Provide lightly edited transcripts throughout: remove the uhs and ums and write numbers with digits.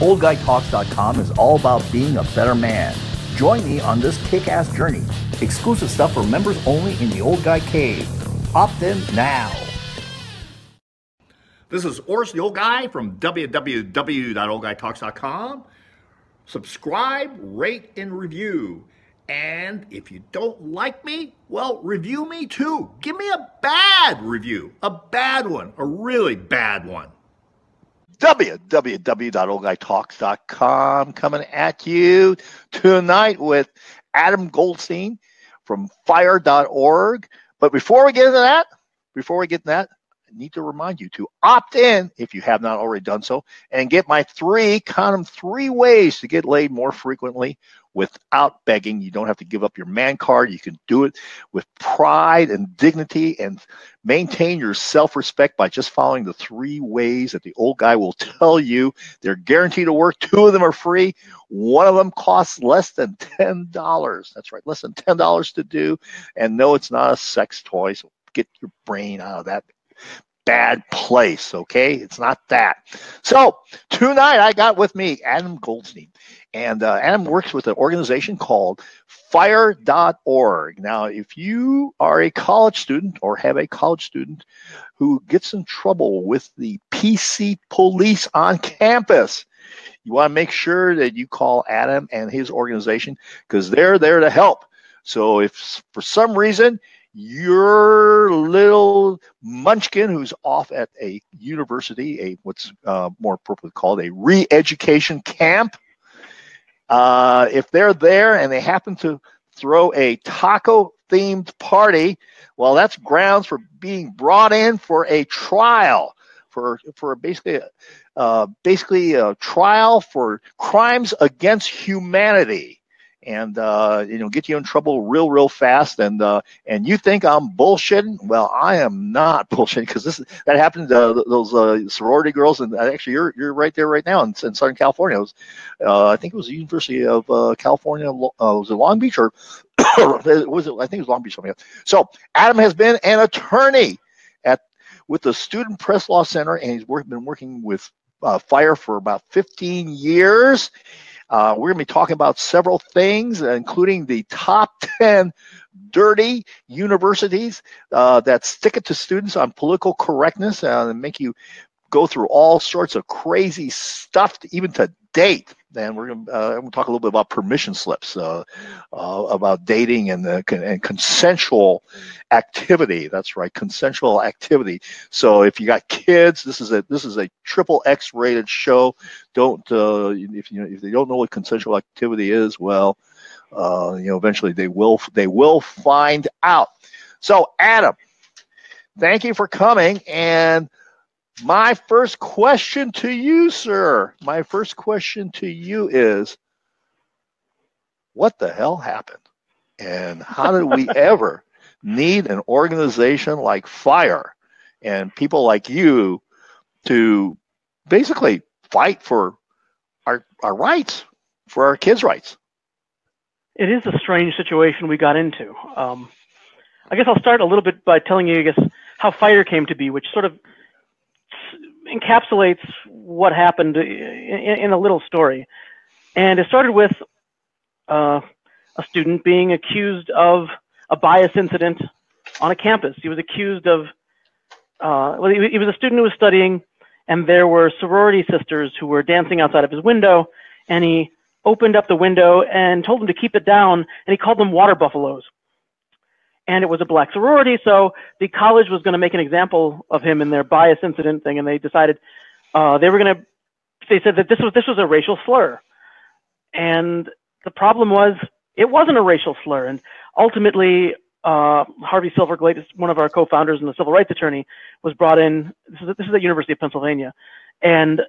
OldGuyTalks.com is all about being a better man. Join me on this kick-ass journey. Exclusive stuff for members only in the Old Guy Cave. Opt in now. This is Oris, the Old Guy from www.oldguytalks.com. Subscribe, rate, and review. And if you don't like me, well, review me too. Give me a bad review, a bad one, a really bad one. www.oldguytalks.com coming at you tonight with Adam Goldstein from Fireorg. But before we get into that, I need to remind you to opt in, if you have not already done so, and get my three ways to get laid more frequently without begging. You don't have to give up your man card. You can do it with pride and dignity and maintain your self-respect by just following the 3 ways that the old guy will tell you. They're guaranteed to work. 2 of them are free. 1 of them costs less than $10. That's right, less than $10 to do. And no, it's not a sex toy, so get your brain out of that bad place, okay? It's not that. So tonight I got with me Adam Goldstein, and Adam works with an organization called Fire.org. Now, if you are a college student or have a college student who gets in trouble with the PC police on campus, you want to make sure that you call Adam and his organization, because they're there to help. So if for some reason your little munchkin who's off at a university, what's more appropriately called a re-education camp, if they're there and they happen to throw a taco-themed party, well, that's grounds for being brought in for a trial, for basically a trial for crimes against humanity. And get you in trouble real fast, and you think I'm bullshitting? Well, I am not bullshitting, because that happened to those sorority girls, and actually you're right there right now in Southern California. It was, I think it was the University of California. Was it Long Beach or was it? I think it was Long Beach. Something else. So Adam has been an attorney with the Student Press Law Center, and he's been working with Fire for about 15 years. We're going to be talking about several things, including the top 10 dirty universities that stick it to students on political correctness and make you go through all sorts of crazy stuff, even to date. And we're going to talk a little bit about permission slips, about dating and consensual activity. That's right, consensual activity. So if you got kids, this is a triple X rated show. Don't if they don't know what consensual activity is, well, eventually they will find out. So Adam, thank you for coming. And my first question to you, sir, is, what the hell happened? And how did we ever need an organization like Fire and people like you to basically fight for our rights, for our kids' rights? It is a strange situation we got into. I guess I'll start a little bit by telling you, how Fire came to be, which sort of encapsulates what happened in a little story. And it started with a student being accused of a bias incident on a campus. He was accused of, he was a student who was studying, and there were sorority sisters who were dancing outside of his window, and he opened up the window and told them to keep it down, and he called them water buffaloes. And it was a black sorority, so the college was going to make an example of him in their bias incident thing, and they decided they said that this was a racial slur. And the problem was, it wasn't a racial slur. And ultimately, Harvey Silverglade, one of our co-founders and a civil rights attorney, was brought in. This is at the University of Pennsylvania, and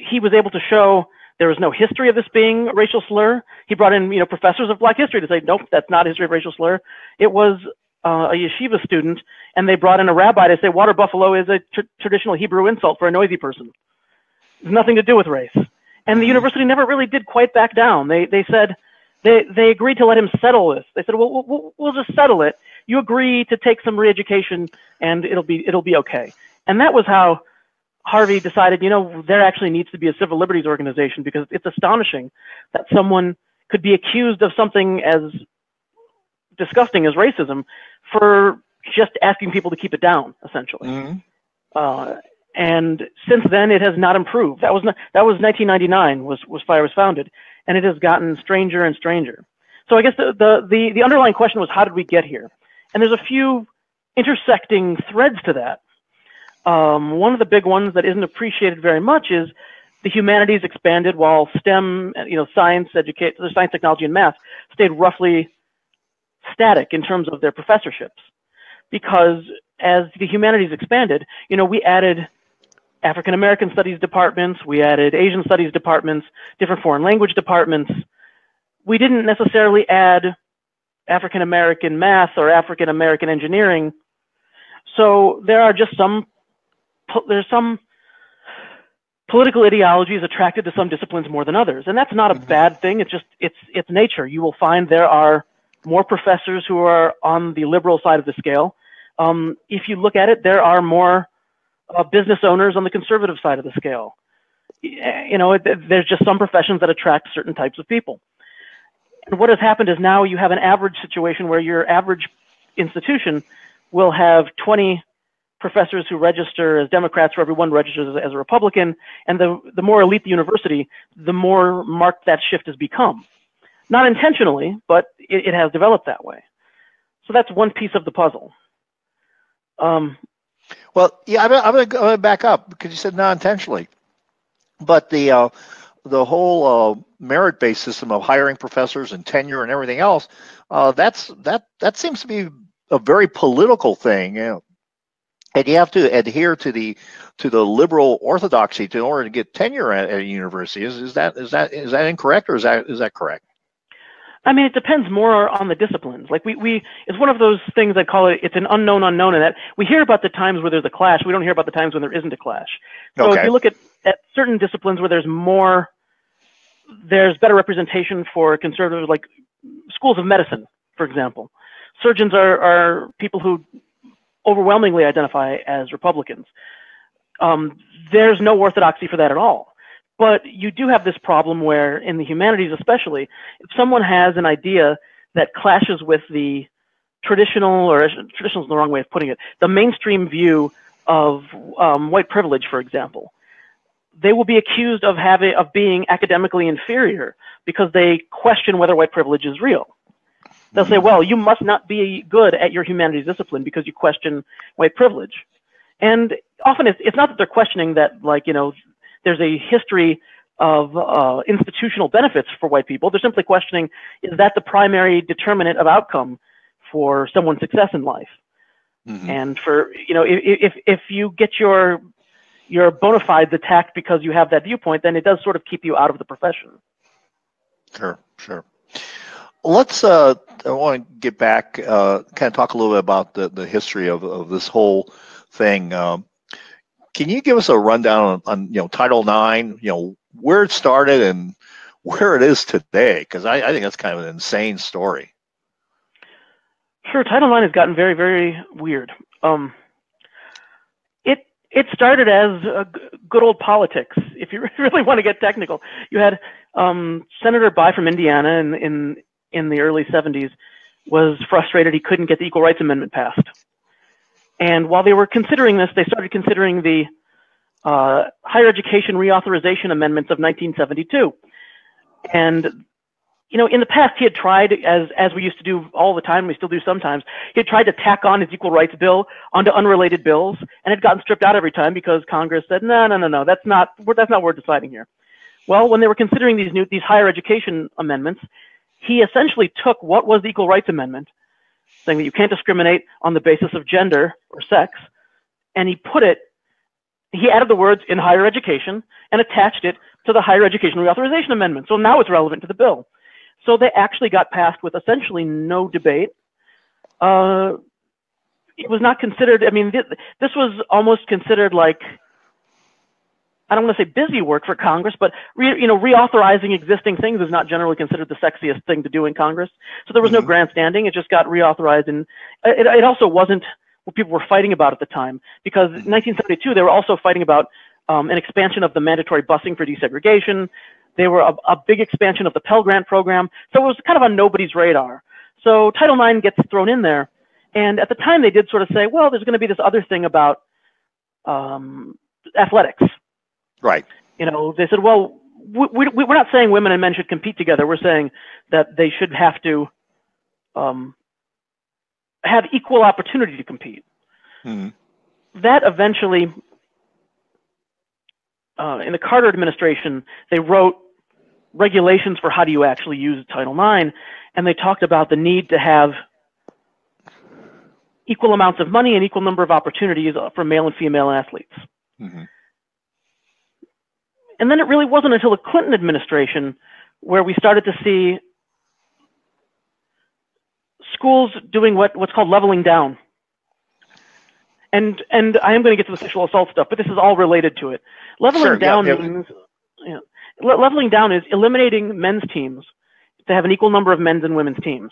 he was able to show there was no history of this being a racial slur. He brought in, professors of black history to say, nope, that's not a history of racial slur. It was a yeshiva student, and they brought in a rabbi to say water buffalo is a traditional Hebrew insult for a noisy person. It's nothing to do with race. And the university never really did quite back down. They said they agreed to let him settle this. They said, well, we'll just settle it. You agree to take some re-education, and it'll be okay. And that was how Harvey decided, there actually needs to be a civil liberties organization, because it's astonishing that someone could be accused of something as disgusting as racism for just asking people to keep it down, essentially. Mm-hmm. And since then, it has not improved. That was 1999 was Fire was founded, and it has gotten stranger and stranger. So I guess the underlying question was, how did we get here? And there's a few intersecting threads to that. One of the big ones that isn't appreciated very much is the humanities expanded while STEM, science, technology, and math stayed roughly static in terms of their professorships. Because as the humanities expanded, we added African American studies departments, we added Asian studies departments, different foreign language departments. We didn't necessarily add African American math or African American engineering. So there's some political ideologies attracted to some disciplines more than others, and that's not a bad thing. It's nature. You will find there are more professors who are on the liberal side of the scale. If you look at it, there are more business owners on the conservative side of the scale. There's just some professions that attract certain types of people. And what has happened is now you have an average situation where your average institution will have 20 professors who register as Democrats for every one registers as a Republican, and the more elite the university, the more marked that shift has become. Not intentionally, but it has developed that way. So that's one piece of the puzzle. Well, yeah, I'm gonna back up, because you said not intentionally, but the whole merit-based system of hiring professors and tenure and everything else, that seems to be a very political thing, and you have to adhere to the liberal orthodoxy in order to get tenure at a university. Is that incorrect, or is that correct? I mean, it depends more on the disciplines. Like it's one of those things I call it's an unknown unknown, in that we hear about the times where there's a clash. We don't hear about the times when there isn't a clash. So Okay. If you look at certain disciplines where there's better representation for conservatives, like schools of medicine, for example. Surgeons are people who overwhelmingly identify as Republicans. There's no orthodoxy for that at all. But you do have this problem where, in the humanities especially, if someone has an idea that clashes with the traditional is the wrong way of putting it, the mainstream view of white privilege, for example, they will be accused of being academically inferior because they question whether white privilege is real. They'll say, well, you must not be good at your humanities discipline because you question white privilege. And often it's not that they're questioning that, there's a history of institutional benefits for white people. They're simply questioning, is that the primary determinant of outcome for someone's success in life? Mm-hmm. And if you get your bona fides attacked because you have that viewpoint, then it does sort of keep you out of the profession. Sure. Let's, I want to get back, kind of talk a little bit about the history of this whole thing. Can you give us a rundown on Title IX, where it started and where it is today? Because I think that's kind of an insane story. Sure. Title IX has gotten very, very weird. It started as good old politics. If you really want to get technical, you had Senator By from Indiana in the early 70s was frustrated he couldn't get the Equal Rights Amendment passed. And while they were considering this, they started considering the Higher Education Reauthorization Amendments of 1972. And, in the past, he had tried, as we used to do all the time, we still do sometimes, he had tried to tack on his equal rights bill onto unrelated bills, and had gotten stripped out every time because Congress said, no, that's not what we're deciding here. Well, when they were considering these higher education amendments, he essentially took what was the Equal Rights Amendment, saying that you can't discriminate on the basis of gender or sex, and he added the words "in higher education" and attached it to the Higher Education Reauthorization Amendment. So now it's relevant to the bill. So they actually got passed with essentially no debate. It was not considered, this was almost considered like, I don't want to say busy work for Congress, but reauthorizing existing things is not generally considered the sexiest thing to do in Congress. So there was no grandstanding. It just got reauthorized, and it also wasn't what people were fighting about at the time, because in 1972 they were also fighting about an expansion of the mandatory busing for desegregation. They were a big expansion of the Pell Grant program. So it was kind of on nobody's radar. So Title IX gets thrown in there. And at the time, they did sort of say, well, there's going to be this other thing about athletics. Right. You know, they said, well, we're not saying women and men should compete together. We're saying that they should have to have equal opportunity to compete. Mm-hmm. That eventually, in the Carter administration, they wrote regulations for how do you actually use Title IX, and they talked about the need to have equal amounts of money and equal number of opportunities for male and female athletes. Mm-hmm. And then it really wasn't until the Clinton administration where we started to see schools doing what's called leveling down. And I am going to get to the sexual assault stuff, but this is all related to it. Leveling down means, leveling down is eliminating men's teams to have an equal number of men's and women's teams.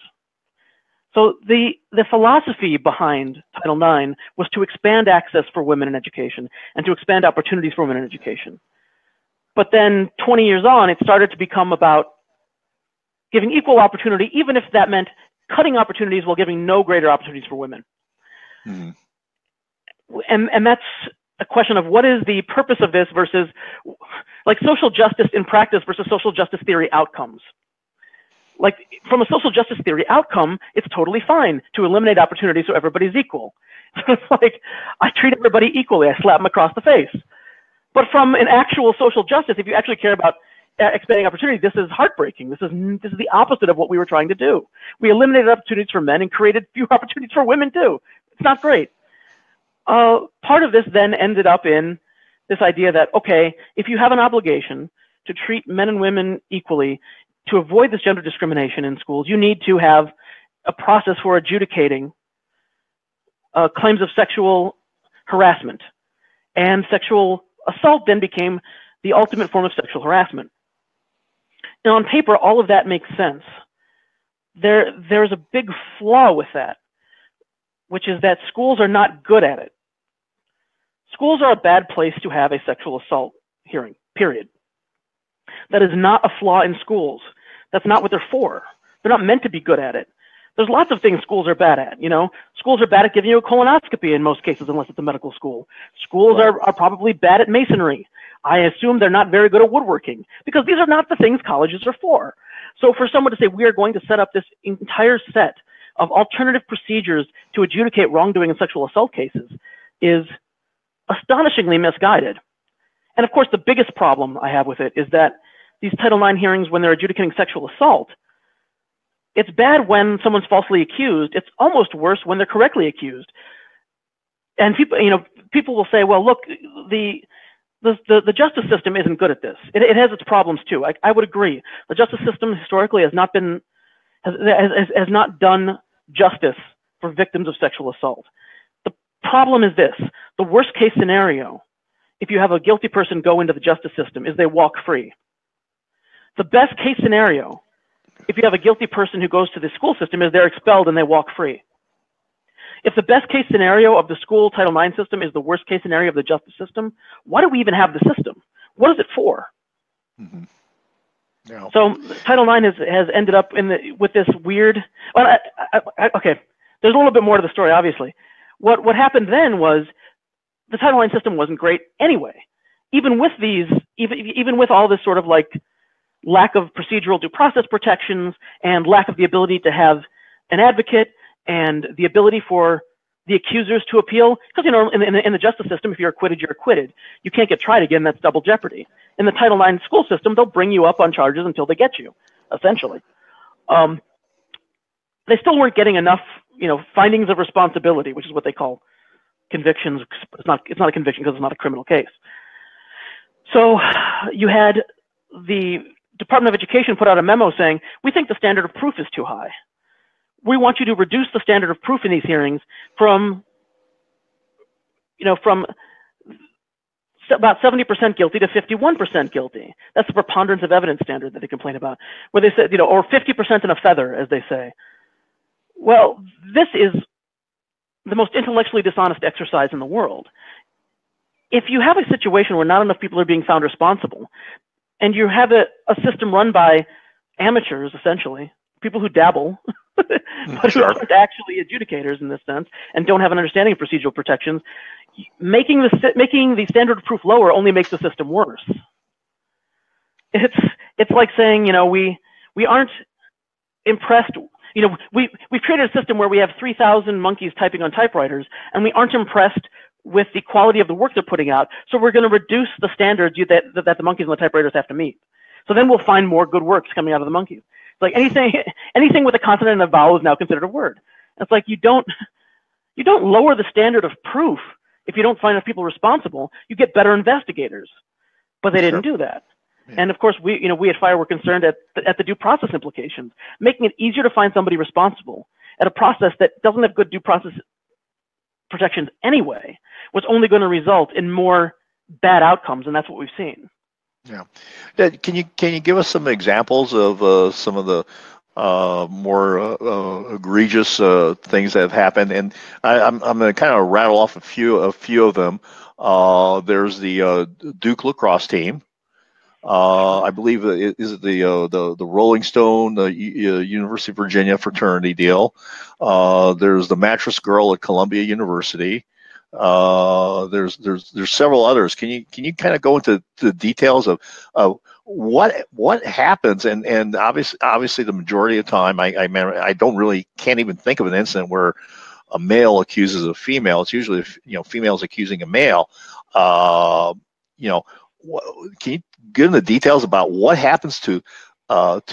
So the philosophy behind Title IX was to expand access for women in education and to expand opportunities for women in education. But then 20 years on, it started to become about giving equal opportunity, even if that meant cutting opportunities while giving no greater opportunities for women. Mm-hmm. And that's a question of what is the purpose of this versus like social justice in practice versus social justice theory outcomes. Like from a social justice theory outcome, it's totally fine to eliminate opportunities so everybody's equal. It's like I treat everybody equally. I slap them across the face. But from an actual social justice, if you actually care about expanding opportunity, this is heartbreaking. This is the opposite of what we were trying to do. We eliminated opportunities for men and created few opportunities for women too. It's not great. Part of this then ended up in this idea that, okay, if you have an obligation to treat men and women equally, to avoid this gender discrimination in schools, you need to have a process for adjudicating claims of sexual harassment. And sexual assault then became the ultimate form of sexual harassment. Now, on paper, all of that makes sense. There's a big flaw with that, which is that schools are not good at it. Schools are a bad place to have a sexual assault hearing, period. That is not a flaw in schools. That's not what they're for. They're not meant to be good at it. There's lots of things schools are bad at. You know, schools are bad at giving you a colonoscopy in most cases, unless it's a medical school. Schools are probably bad at masonry. I assume they're not very good at woodworking because these are not the things colleges are for. So for someone to say we are going to set up this entire set of alternative procedures to adjudicate wrongdoing in sexual assault cases is astonishingly misguided. And of course, the biggest problem I have with it is that these Title IX hearings, when they're adjudicating sexual assault, it's bad when someone's falsely accused. It's almost worse when they're correctly accused. And people will say, well, look, the justice system isn't good at this. It has its problems too. I would agree. The justice system historically has not done justice for victims of sexual assault. The problem is this: the worst case scenario, if you have a guilty person go into the justice system, is they walk free. The best case scenario, if you have a guilty person who goes to the school system, is they're expelled and they walk free. If the best case scenario of the school Title IX system is the worst case scenario of the justice system, why do we even have the system? What is it for? Mm-hmm. Yeah. So Title IX has ended up with this weird. Well, okay, there's a little bit more to the story. Obviously, what happened then was the Title IX system wasn't great anyway. Even with these, even with all this sort of like lack of procedural due process protections and lack of the ability to have an advocate and the ability for the accusers to appeal, because in the justice system, if you're acquitted, you're acquitted. You can't get tried again. That's double jeopardy. In the Title IX school system, they'll bring you up on charges until they get you, essentially. They still weren't getting enough, findings of responsibility, which is what they call convictions. It's not a conviction because it's not a criminal case. So you had the Department of Education put out a memo saying, we think the standard of proof is too high. We want you to reduce the standard of proof in these hearings from about 70% guilty to 51% guilty. That's the preponderance of evidence standard that they complain about, where they said, or 50% in a feather, as they say. Well, this is the most intellectually dishonest exercise in the world. if you have a situation where not enough people are being found responsible, and you have a system run by amateurs, essentially, people who dabble, but who aren't actually adjudicators in this sense, and don't have an understanding of procedural protections, making the standard of proof lower only makes the system worse. It's like saying, you know, we aren't impressed. You know, we've created a system where we have 3,000 monkeys typing on typewriters, and we aren't impressed with the quality of the work they're putting out. So we're going to reduce the standards that the monkeys and the typewriters have to meet. So then we'll find more good works coming out of the monkeys. It's like anything with a consonant and a vowel is now considered a word. And it's like you don't lower the standard of proof if you don't find enough people responsible. You get better investigators, but they didn't do that. Yeah. And of course, we at Fire were concerned at the due process implications, making it easier to find somebody responsible at a process that doesn't have good due process protections anyway, was only going to result in more bad outcomes, and that's what we've seen. Yeah. Can you give us some examples of some of the more egregious things that have happened? And I'm going to kind of rattle off a few of them. There's the Duke lacrosse team. I believe is it the Rolling Stone, the University of Virginia fraternity deal. There's the mattress girl at Columbia University. There's several others. Can you kind of go into the details of what happens? And obviously the majority of the time, I can't even think of an incident where a male accuses a female. It's usually, you know, females accusing a male. You know, can you give them the details about what happens to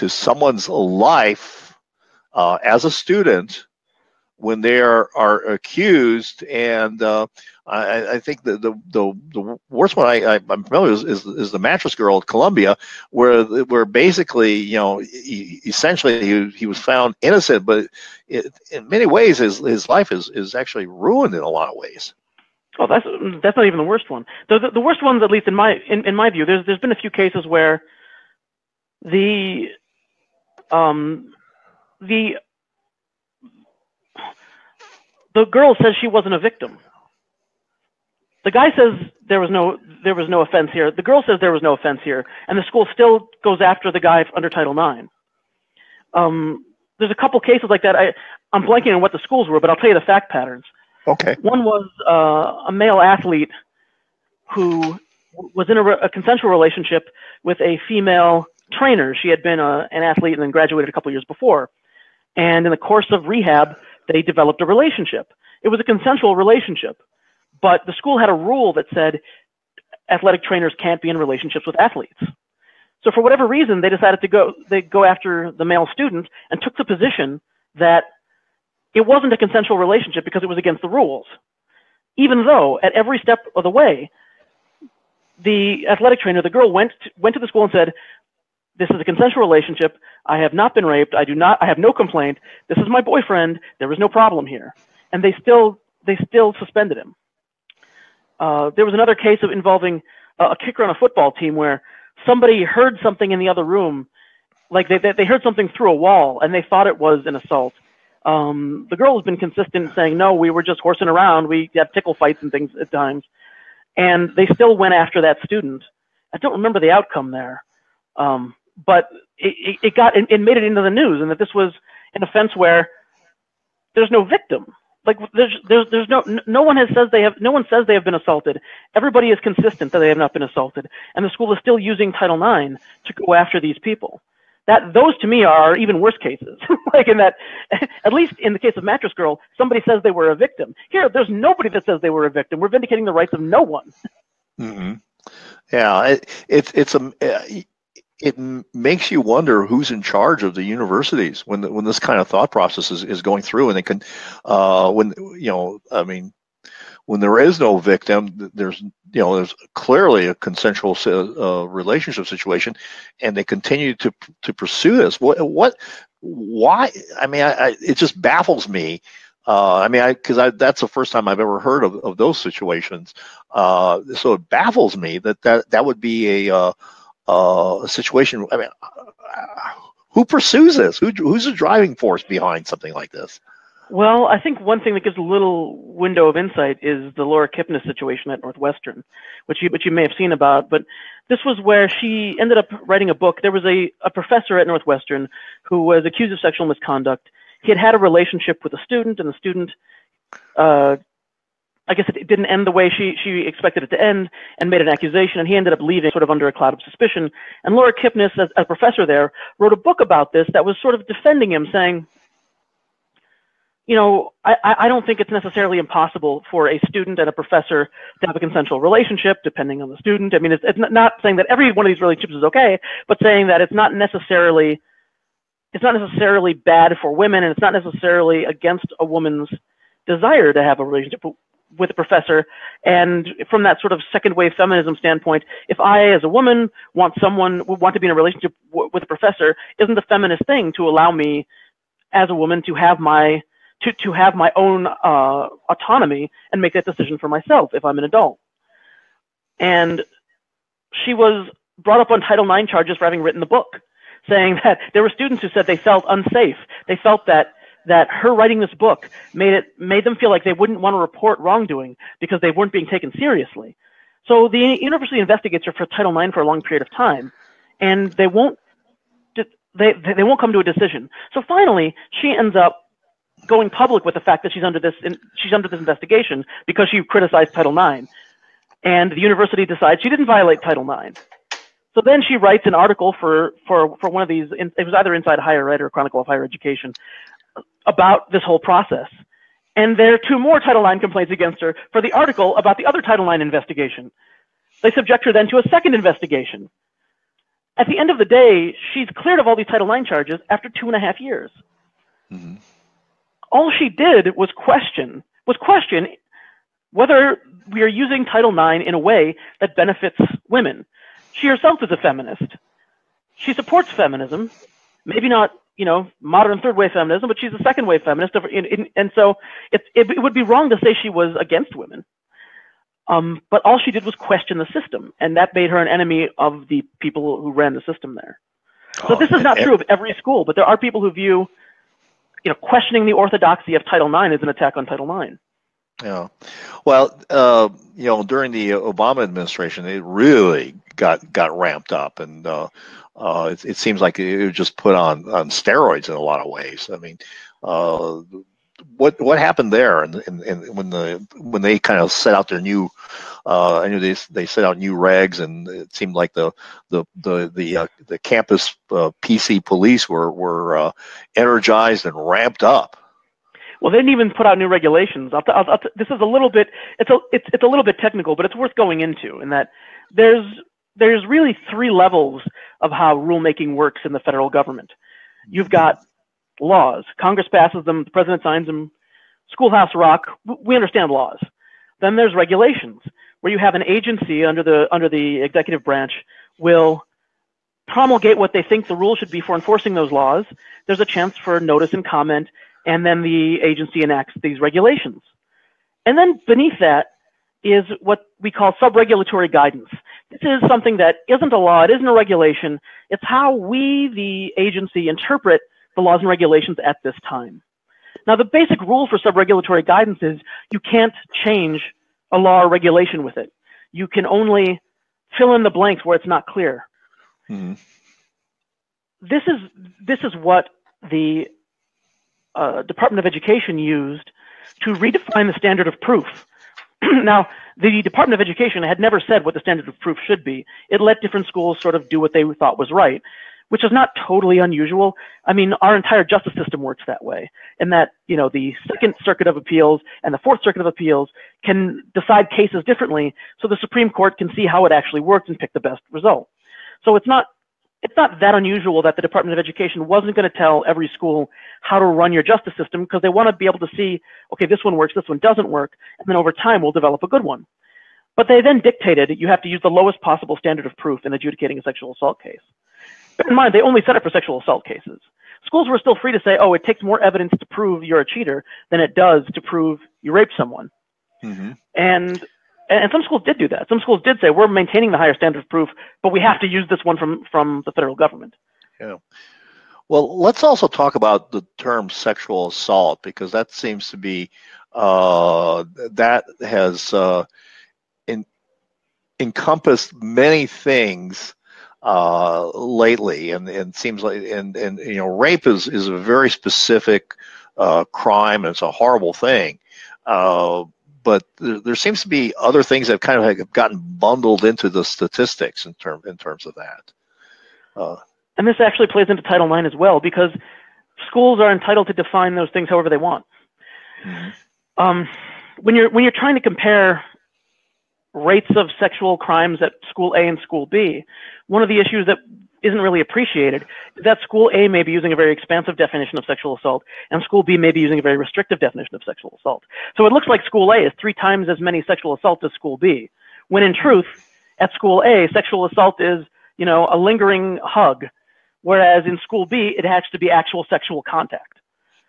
someone's life as a student when they are accused? And I think the worst one I'm familiar with is the mattress girl at Columbia, where basically, you know, essentially he was found innocent, but in many ways his life is actually ruined in a lot of ways. Oh, that's not even the worst one. The worst ones, at least in my view, there's been a few cases where the girl says she wasn't a victim. The guy says there was no offense here. The girl says there was no offense here, and the school still goes after the guy under Title IX. There's a couple cases like that. I'm blanking on what the schools were, but I'll tell you the fact patterns. Okay. One was a male athlete who was in a consensual relationship with a female trainer. She had been an athlete and then graduated a couple years before. And in the course of rehab, they developed a relationship. It was a consensual relationship, but the school had a rule that said athletic trainers can't be in relationships with athletes. So for whatever reason, they decided to go after the male student and took the position that it wasn't a consensual relationship because it was against the rules, even though at every step of the way, the athletic trainer, the girl, went to the school and said, "This is a consensual relationship. I have not been raped. I have no complaint. This is my boyfriend. There was no problem here." And they still suspended him. There was another case involving a kicker on a football team where somebody heard something in the other room, like they heard something through a wall, and they thought it was an assault. The girl has been consistent in saying, no, we were just horsing around. We had tickle fights and things at times. And they still went after that student. I don't remember the outcome there. But it made it into the news, and that this was an offense where there's no victim. Like there's no one says they have been assaulted. Everybody is consistent that they have not been assaulted. And the school is still using Title IX to go after these people. Those to me are even worse cases. Like in that, at least in the case of Mattress Girl, somebody says they were a victim. Here, there's nobody that says they were a victim. We're vindicating the rights of no one. Mm-hmm. Yeah, it makes you wonder who's in charge of the universities when this kind of thought process is going through, and they can, when there is no victim, there's clearly a consensual relationship situation, and they continue to pursue this. Why? I mean, it just baffles me. Because that's the first time I've ever heard of those situations. So it baffles me that would be a situation. I mean, who pursues this? Who's the driving force behind something like this? Well, I think one thing that gives a little window of insight is the Laura Kipnis situation at Northwestern, which you may have seen about. But this was where she ended up writing a book. There was a professor at Northwestern who was accused of sexual misconduct. He had a relationship with a student, and the student, I guess it didn't end the way she expected it to end, and made an accusation, and he ended up leaving sort of under a cloud of suspicion. And Laura Kipnis, as a professor there, wrote a book about this that was sort of defending him, saying, you know, I don't think it's necessarily impossible for a student and a professor to have a consensual relationship, depending on the student. I mean, it's not saying that every one of these relationships is okay, but saying that it's not necessarily bad for women, and it's not necessarily against a woman's desire to have a relationship with a professor. And from that sort of second wave feminism standpoint, if I, as a woman, want to be in a relationship with a professor, isn't the feminist thing to allow me, as a woman, to have my own autonomy and make that decision for myself if I'm an adult? And she was brought up on Title IX charges for having written the book, saying that there were students who said they felt unsafe. They felt that her writing this book made them feel like they wouldn't want to report wrongdoing because they weren't being taken seriously. So the university investigates her for Title IX for a long period of time, and they won't come to a decision. So finally, she ends up going public with the fact that she's under this investigation because she criticized Title IX, and the university decides she didn't violate Title IX. So then she writes an article for one of these. It was either Inside Higher Ed or Chronicle of Higher Education about this whole process. And there are 2 more Title IX complaints against her for the article about the other Title IX investigation. They subject her then to a second investigation. At the end of the day, she's cleared of all these Title IX charges after 2.5 years. Mm-hmm. All she did was question whether we are using Title IX in a way that benefits women. She herself is a feminist. She supports feminism, maybe not, you know, modern third wave feminism, but she's a second wave feminist. And so it would be wrong to say she was against women. But all she did was question the system, and that made her an enemy of the people who ran the system there. So this is not true of every school, but there are people who view, you know, questioning the orthodoxy of Title IX as an attack on Title IX. Yeah. Well, you know, during the Obama administration, it really got ramped up, and it seems like it was just put on steroids in a lot of ways. I mean, what happened there, and when they kind of set out their new, I knew they set out new regs, and it seemed like the campus PC police were energized and ramped up. Well, they didn't even put out new regulations. This is a little bit. It's a little bit technical, but it's worth going into. In that there's really 3 levels of how rulemaking works in the federal government. You've got laws. Congress passes them. The president signs them. Schoolhouse Rock. We understand laws. Then there's regulations, where you have an agency under the executive branch will promulgate what they think the rules should be for enforcing those laws. There's a chance for notice and comment, and then the agency enacts these regulations. And then beneath that is what we call SubRegulatory Guidance. This is something that isn't a law, it isn't a regulation, it's how we, the agency, interpret the laws and regulations at this time. Now, the basic rule for SubRegulatory Guidance is you can't change a law or regulation with it. You can only fill in the blanks where it's not clear. Mm-hmm. This is what the Department of Education used to redefine the standard of proof. Now, the Department of Education had never said what the standard of proof should be. It let different schools sort of do what they thought was right, which is not totally unusual. I mean, our entire justice system works that way, in that, you know, the Second Circuit of Appeals and the Fourth Circuit of Appeals can decide cases differently, so the Supreme Court can see how it actually works and pick the best result. So it's not that unusual that the Department of Education wasn't going to tell every school how to run your justice system, because they want to be able to see, okay, this one works, this one doesn't work, and then over time we'll develop a good one. But they then dictated you have to use the lowest possible standard of proof in adjudicating a sexual assault case. Bear in mind, they only set it for sexual assault cases. Schools were still free to say, oh, it takes more evidence to prove you're a cheater than it does to prove you raped someone. Mm-hmm. And some schools did do that. Some schools did say, we're maintaining the higher standard of proof, but we have to use this one from the federal government. Yeah. Well, let's also talk about the term sexual assault, because that seems to be that has encompassed many things lately, and seems like and you know, rape is a very specific crime, and it's a horrible thing. But there seems to be other things that kind of have gotten bundled into the statistics in terms of that. And this actually plays into Title IX as well, because schools are entitled to define those things however they want. Mm-hmm. When you're trying to compare rates of sexual crimes at school A and school B, one of the issues that isn't really appreciated is that school A may be using a very expansive definition of sexual assault, and school B may be using a very restrictive definition of sexual assault. So it looks like school A is 3 times as many sexual assaults as school B, when in truth, at school A, sexual assault is, you know, a lingering hug, whereas in school B, it has to be actual sexual contact.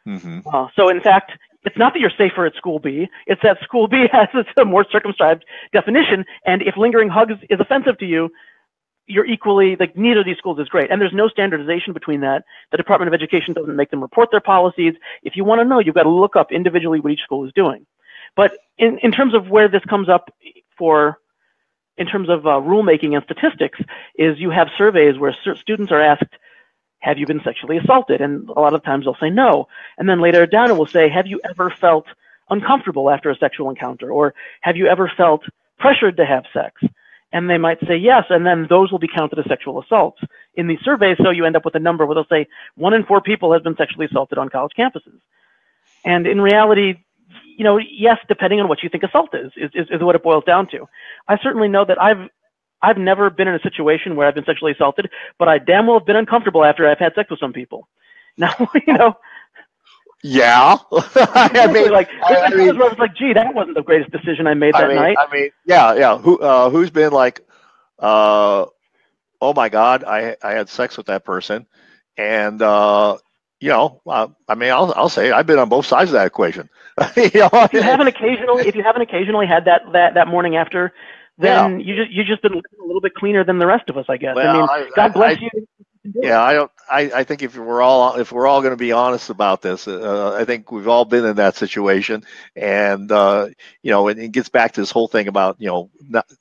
Mm-hmm. So in fact, it's not that you're safer at school B, it's that school B has a more circumscribed definition, and if lingering hugs is offensive to you, you're equally, like, neither of these schools is great. And there's no standardization between that. The Department of Education doesn't make them report their policies. If you want to know, you've got to look up individually what each school is doing. But in terms of where this comes up in terms of rulemaking and statistics, is you have surveys where students are asked, have you been sexually assaulted? And a lot of times they'll say no. And then later down it will say, have you ever felt uncomfortable after a sexual encounter? Or have you ever felt pressured to have sex? And they might say yes, and then those will be counted as sexual assaults in these surveys. So you end up with a number where they'll say 1 in 4 people have been sexually assaulted on college campuses. And in reality, you know, yes, depending on what you think assault is what it boils down to. I certainly know that I've never been in a situation where I've been sexually assaulted, but I damn well have been uncomfortable after I've had sex with some people. Now, you know. Yeah. I mean, I was like, gee, that wasn't the greatest decision I made that night. I mean, yeah. Who's been like, oh my God, I had sex with that person, and you know, I mean, I'll say I've been on both sides of that equation. You know, if you haven't occasionally had that morning after, then you just been a little bit cleaner than the rest of us, I guess. Well, I mean, God bless you. Yeah, I think if we're all going to be honest about this, I think we've all been in that situation, and you know, and it gets back to this whole thing about, you know,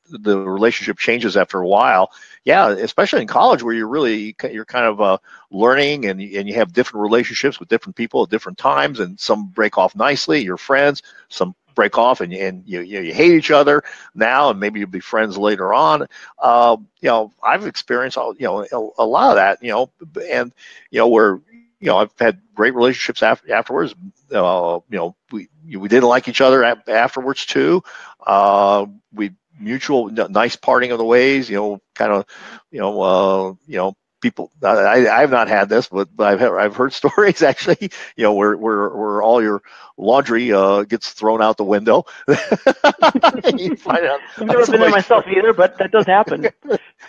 the relationship changes after a while. Yeah, especially in college, where you're kind of learning, and you have different relationships with different people at different times, and some break off nicely, you're friends, some break off and you hate each other now, and maybe you'll be friends later on. You know, I've experienced a lot of that, you know, and you know, where, you know, I've had great relationships afterwards. You know, we didn't like each other afterwards too. We mutual nice parting of the ways, you know, kind of, you know, people, I have not had this, but I've heard stories actually, you know, where all your laundry gets thrown out the window. You find out, I've never been there myself either, but that does happen.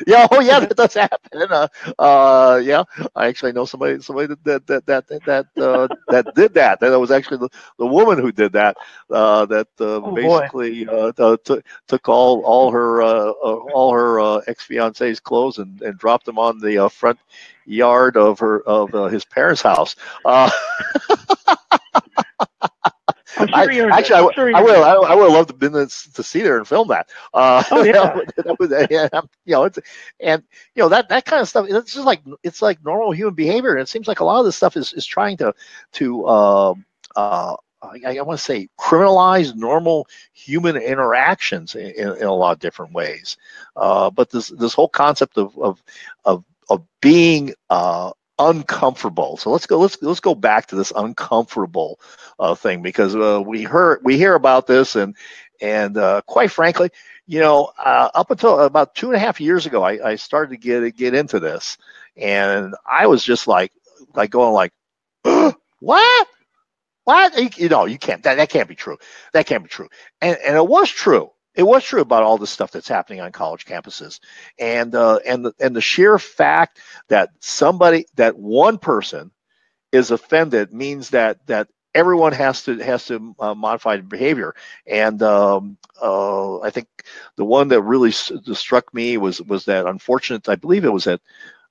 Yeah, oh yeah, that does happen. Yeah, I actually know somebody that did that. That was actually the woman who did that. Basically took all her ex-fiance's clothes and dropped them on the front yard of his parents' house. I'm sure I would have loved to been to see there and film that. Oh yeah. You know, and you know, that kind of stuff. It's just like, it's like normal human behavior, and it seems like a lot of this stuff is trying to I want to say criminalize normal human interactions in a lot of different ways. But this whole concept of being uncomfortable. So let's go back to this uncomfortable thing, because we hear about this, and quite frankly, you know, up until about 2.5 years ago, I started to get into this, and I was just like going like, what? You know, you can't. That can't be true. That can't be true. And it was true. It was true about all the stuff that's happening on college campuses, and the sheer fact that one person is offended means that everyone has to modify the behavior. And I think the one that really struck me was that unfortunate. I believe it was at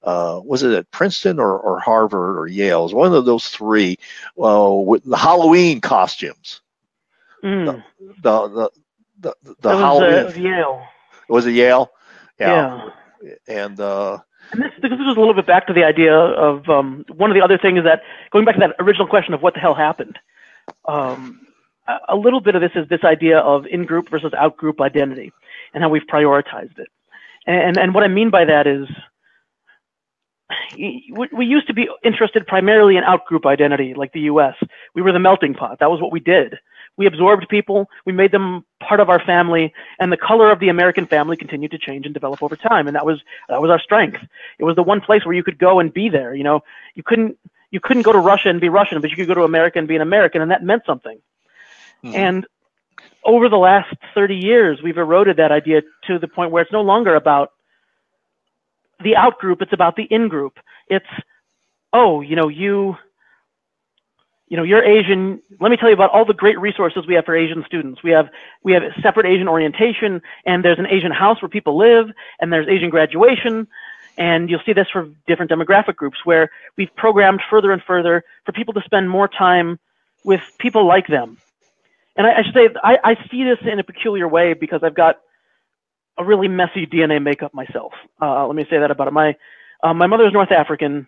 was it at Princeton or Harvard or Yale? It was one of those three with the Halloween costumes. Mm. The That Halloween. was Yale. Was it Yale? Yeah. And this is a little bit back to the idea of one of the other things that, going back to that original question of what the hell happened, a little bit of this is this idea of in-group versus out-group identity and how we've prioritized it. And what I mean by that is we used to be interested primarily in out-group identity, like the US. We were the melting pot. That was what we did. We absorbed people, we made them part of our family, and the color of the American family continued to change and develop over time. And that was our strength. It was the one place where you could go and be there. You know, you couldn't go to Russia and be Russian, but you could go to America and be an American, and that meant something. Mm-hmm. And over the last 30 years, we've eroded that idea to the point where it's no longer about the out group, it's about the in group. It's, oh, you're Asian. Let me tell you about all the great resources we have for Asian students. We have a separate Asian orientation, and there's an Asian house where people live, and there's Asian graduation. And you'll see this for different demographic groups where we've programmed further and further for people to spend more time with people like them. And I should say, I see this in a peculiar way because I've got a really messy DNA makeup myself. Let me say that about it. My mother is North African.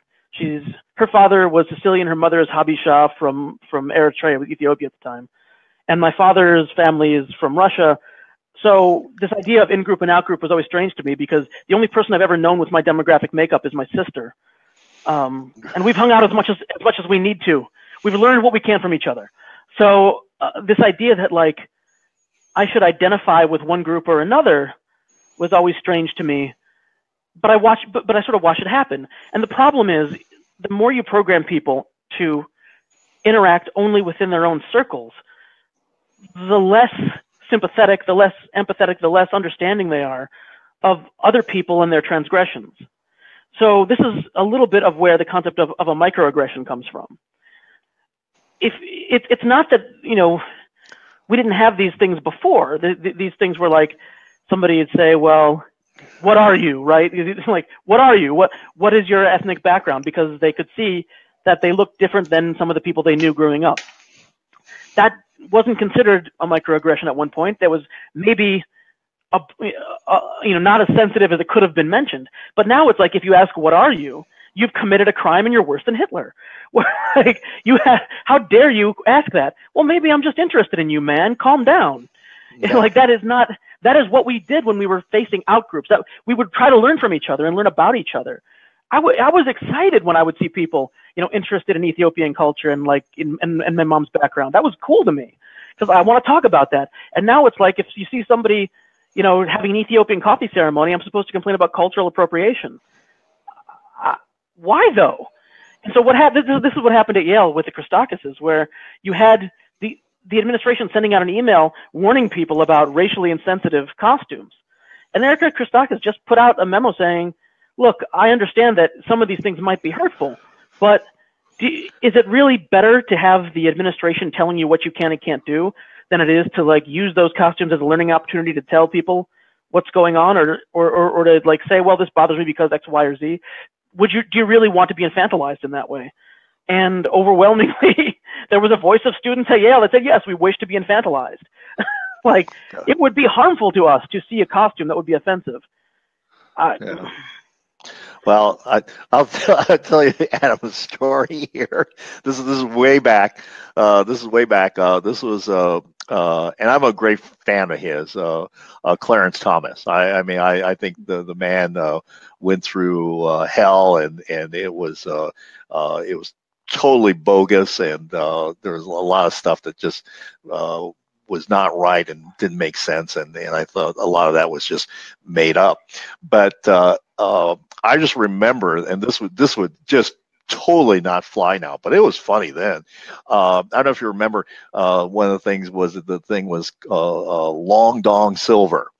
Her father was Sicilian. Her mother is Habesha from Eritrea, with Ethiopia at the time. And my father's family is from Russia. So this idea of in-group and out-group was always strange to me because the only person I've ever known with my demographic makeup is my sister. And we've hung out as much as we need to. We've learned what we can from each other. So this idea that like I should identify with one group or another was always strange to me. But I sort of watch it happen. And the problem is, the more you program people to interact only within their own circles, the less sympathetic, the less empathetic, the less understanding they are of other people and their transgressions. So this is a little bit of where the concept of a microaggression comes from. It's not that, we didn't have these things before. These things were like, somebody would say, well, what are you, right? Like, what are you? What is your ethnic background? Because they could see that they looked different than some of the people they knew growing up. That wasn't considered a microaggression at one point. There was maybe, not as sensitive as it could have been mentioned. But now it's like, if you ask, what are you? You've committed a crime and you're worse than Hitler. Like, how dare you ask that? Well, maybe I'm just interested in you, man. Calm down. Yeah. Like, that is what we did when we were facing out groups. That we would try to learn from each other and learn about each other. I was excited when I would see people, interested in Ethiopian culture and like in my mom's background. That was cool to me because I want to talk about that. And now it's like, if you see somebody, having an Ethiopian coffee ceremony, I'm supposed to complain about cultural appropriation. Why though? And so this is what happened at Yale with the Christakises, where you had the administration sending out an email warning people about racially insensitive costumes. And Erica Christakis just put out a memo saying, look, I understand that some of these things might be hurtful, but is it really better to have the administration telling you what you can and can't do than it is to like use those costumes as a learning opportunity to tell people what's going on or to like say, well, this bothers me because X, Y, or Z? Do you really want to be infantilized in that way? And overwhelmingly, there was a voice of students at Yale that said, yes, we wish to be infantilized. Like, it would be harmful to us to see a costume that would be offensive. Yeah. Well, I'll tell you Adam's story here. This is way back. This was, and I'm a great fan of his, Clarence Thomas. I think the man went through hell, and it was totally bogus, and there was a lot of stuff that just was not right and didn't make sense, and I thought a lot of that was just made up. But I just remember, and this would just totally not fly now, but it was funny then. I don't know if you remember, one of the things was Long Dong Silver,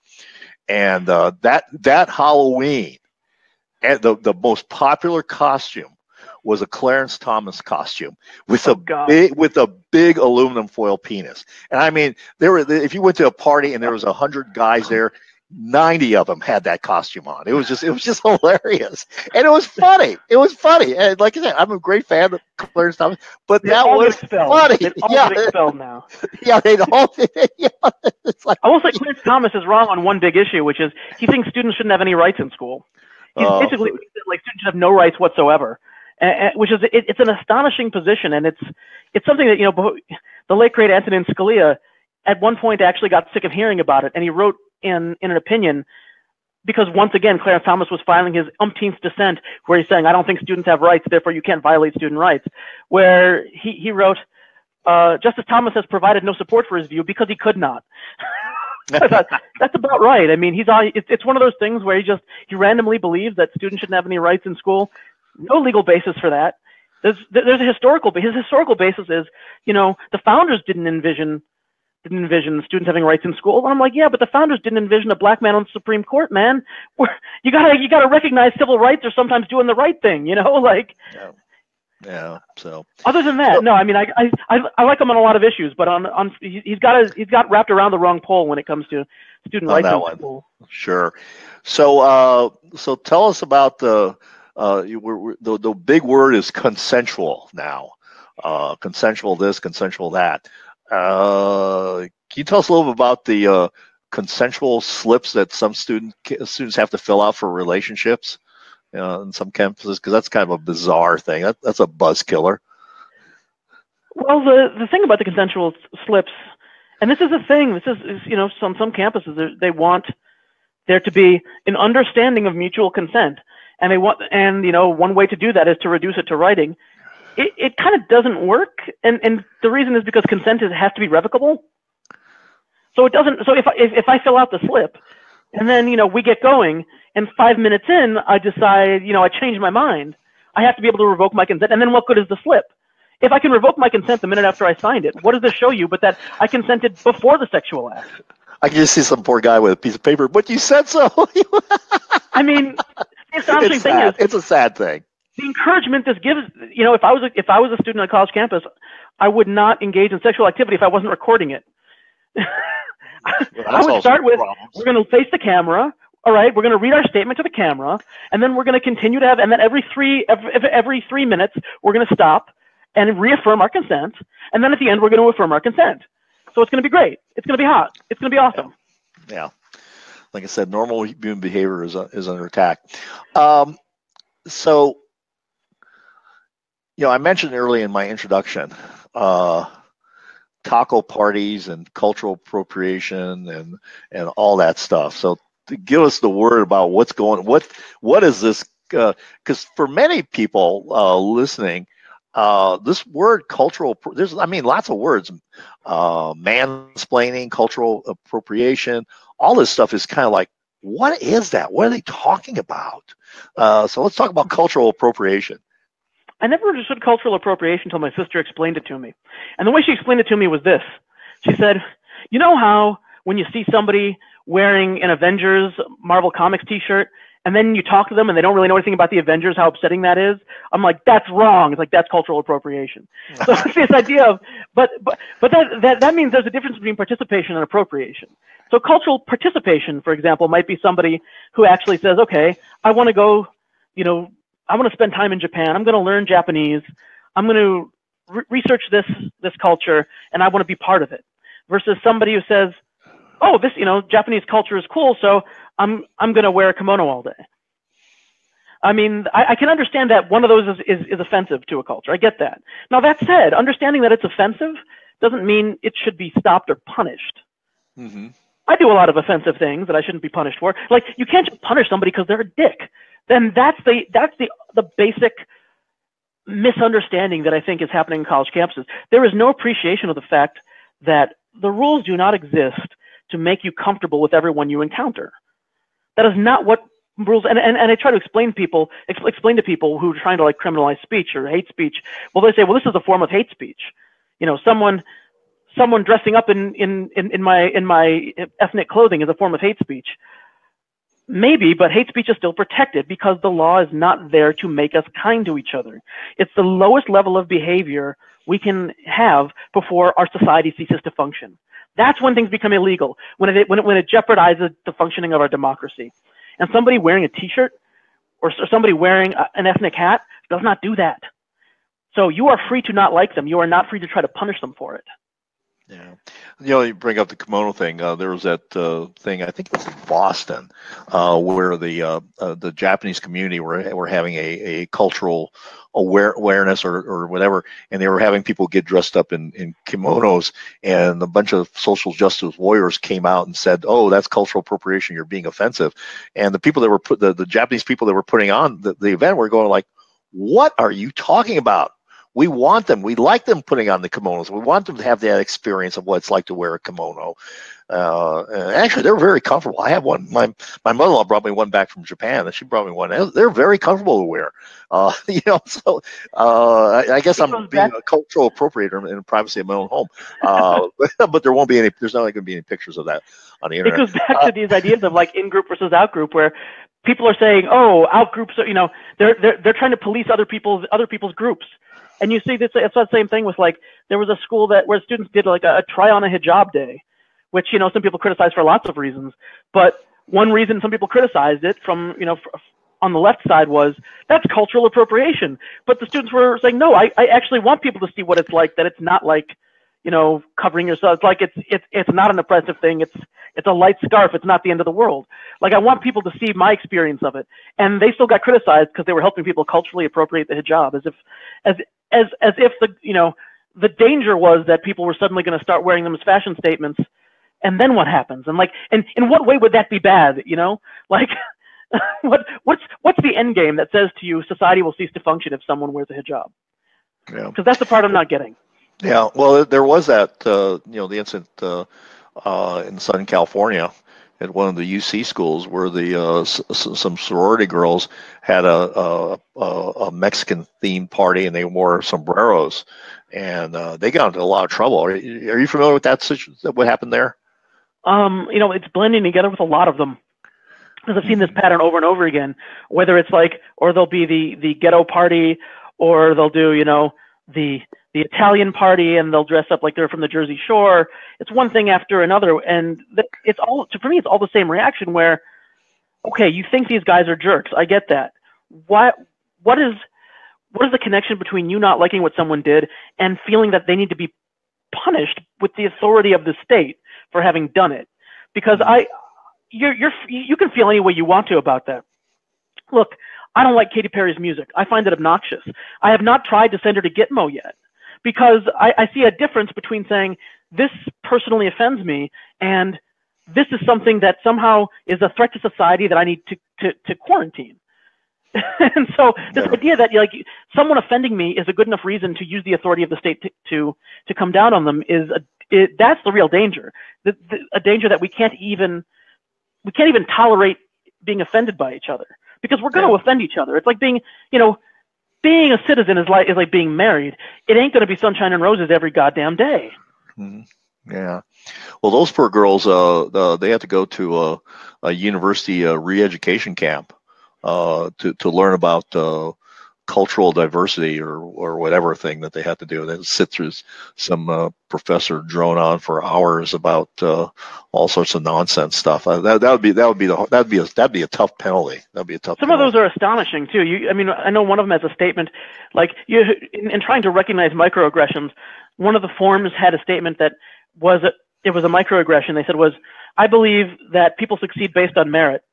and that Halloween, and the most popular costume was a Clarence Thomas costume with a big aluminum foil penis. And I mean, if you went to a party and there was 100 guys there, 90 of them had that costume on. It was just hilarious, and it was funny. It was funny, and like I said, I'm a great fan of Clarence Thomas, but that was funny. They all get expelled now. Yeah, they all. Yeah, it's like, I will say Clarence Thomas is wrong on one big issue, which is he thinks students shouldn't have any rights in school. He's basically like students should have no rights whatsoever, which is it's an astonishing position, and it's something that the late great Antonin Scalia at one point actually got sick of hearing about it, and he wrote in an opinion, because once again Clarence Thomas was filing his umpteenth dissent where he's saying, I don't think students have rights, therefore you can't violate student rights, where he wrote, Justice Thomas has provided no support for his view because he could not. I thought, that's about right. I mean, it's one of those things where he randomly believes that students shouldn't have any rights in school. No legal basis for that. There's a his historical basis is, the founders didn't envision students having rights in school. And I'm like, yeah, but the founders didn't envision a black man on the Supreme Court, man. You gotta recognize civil rights are sometimes doing the right thing, like. Yeah. So other than that, no. I mean, I like him on a lot of issues, but he's got wrapped around the wrong pole when it comes to student rights in school. Sure. So tell us about the big word is consensual now. Consensual this, consensual that. Can you tell us a little bit about the consensual slips that some students have to fill out for relationships in some campuses? Because that's kind of a bizarre thing. That's a buzz killer. Well, the thing about the consensual slips, and this is a thing. This is some campuses they want there to be an understanding of mutual consent, and one way to do that is to reduce it to writing. It kind of doesn't work, and the reason is because consent has to be revocable. So it doesn't. So if I fill out the slip, and then we get going, and 5 minutes in I decide I changed my mind, I have to be able to revoke my consent. And then what good is the slip? If I can revoke my consent the minute after I signed it, what does this show you but that I consented before the sexual act? I can just see some poor guy with a piece of paper, but you said so. I mean, the astonishing thing is it's a sad thing. The encouragement this gives, if I was a student on a college campus, I would not engage in sexual activity if I wasn't recording it. I would start with, we're going to face the camera. All right, we're going to read our statement to the camera, and then we're going to continue to have, and then every 3 minutes, we're going to stop and reaffirm our consent. And then at the end, we're going to affirm our consent. So it's going to be great. It's going to be hot. It's going to be awesome. Yeah. Like I said, normal human behavior is under attack. So, I mentioned early in my introduction, taco parties and cultural appropriation and all that stuff. So to give us the word about what's going, what is this? Because for many people listening, this word cultural, there's lots of words, mansplaining, cultural appropriation, all this stuff is kind of like, what is that? What are they talking about? So let's talk about cultural appropriation. I never understood cultural appropriation until my sister explained it to me. And the way she explained it to me was this. She said, you know how when you see somebody wearing an Avengers Marvel Comics t-shirt, and then you talk to them and they don't really know anything about the Avengers, how upsetting that is? I'm like, that's wrong. It's like, that's cultural appropriation. So it's this idea of, but that means there's a difference between participation and appropriation. So cultural participation, for example, might be somebody who actually says, okay, I want to go, I want to spend time in Japan. I'm going to learn Japanese. I'm going to research this culture, and I want to be part of it. Versus somebody who says, oh, this, Japanese culture is cool, so I'm going to wear a kimono all day. I mean, I can understand that one of those is offensive to a culture. I get that. Now, that said, understanding that it's offensive doesn't mean it should be stopped or punished. Mm-hmm. I do a lot of offensive things that I shouldn't be punished for. Like, you can't just punish somebody because they're a dick. Then that's the basic misunderstanding that I think is happening in college campuses. There is no appreciation of the fact that the rules do not exist to make you comfortable with everyone you encounter. That is not what rules, and I try to explain to people who are trying to criminalize speech or hate speech. Well, they say, well, this is a form of hate speech. Someone dressing up in my ethnic clothing is a form of hate speech. Maybe, but hate speech is still protected because the law is not there to make us kind to each other. It's the lowest level of behavior we can have before our society ceases to function. That's when things become illegal, when it jeopardizes the functioning of our democracy. And somebody wearing a T-shirt or somebody wearing an ethnic hat does not do that. So you are free to not like them. You are not free to try to punish them for it. Yeah, you bring up the kimono thing. There was that thing, I think it was in Boston, where the Japanese community were having a cultural awareness or whatever, and they were having people get dressed up in kimonos, and a bunch of social justice warriors came out and said, "Oh, that's cultural appropriation. You're being offensive." And the people that were the Japanese people that were putting on the event were going like, "What are you talking about? We want them. We like them putting on the kimonos. We want them to have that experience of what it's like to wear a kimono." And actually, they're very comfortable. I have one. My mother-in-law brought me one back from Japan, and she brought me one. They're very comfortable to wear. So I guess I'm being a cultural appropriator in the privacy of my own home. But there won't be any. There's not going to be any pictures of that on the internet. It goes back to these ideas of like in-group versus out-group, where people are saying, "Oh, out-groups are, they're trying to police other people's groups." And you see this, it's that same thing with like, there was a school where students did like a try on a hijab day, which, some people criticize for lots of reasons. But one reason some people criticized it from, on the left side was that's cultural appropriation. But the students were saying, no, I actually want people to see what it's like, that it's not like, covering yourself. It's like, it's not an oppressive thing. It's a light scarf. It's not the end of the world. Like, I want people to see my experience of it. And they still got criticized because they were helping people culturally appropriate the hijab, as if the danger was that people were suddenly going to start wearing them as fashion statements, and then what happens? And like, and in what way would that be bad? Like, what's the end game that says to you society will cease to function if someone wears a hijab? Yeah, because that's the part I'm not getting. Yeah, well, there was that the incident in Southern California at one of the UC schools where some sorority girls had a Mexican themed party, and they wore sombreros, and they got into a lot of trouble. Are you familiar with that situation? What happened there? It's blending together with a lot of them, because I've seen this pattern over and over again. Whether it's like, or there'll be the ghetto party, or they'll do the Italian party, and they'll dress up like they're from the Jersey Shore. It's one thing after another, and for me, it's all the same reaction. Where, okay, you think these guys are jerks. I get that. What is the connection between you not liking what someone did and feeling that they need to be punished with the authority of the state for having done it? Because you can feel any way you want to about that. Look, I don't like Katy Perry's music. I find it obnoxious. I have not tried to send her to Gitmo yet, because I see a difference between saying this personally offends me and this is something that somehow is a threat to society that I need to quarantine. And so this idea that someone offending me is a good enough reason to use the authority of the state to come down on them that's the real danger. A danger that we can't even tolerate being offended by each other, because we're going to offend each other. It's like being a citizen is like being married. It ain't going to be sunshine and roses every goddamn day. Mm-hmm. Yeah. Well, those poor girls, they had to go to a university re-education camp to learn about cultural diversity or whatever thing that they had to do. They had to sit through some professor drone on for hours about all sorts of nonsense stuff. That'd be a tough penalty. That'd be a tough. Some of those are astonishing too. I know one of them has a statement like in trying to recognize microaggressions. One of the forms had a statement that was a microaggression. They said I believe that people succeed based on merit.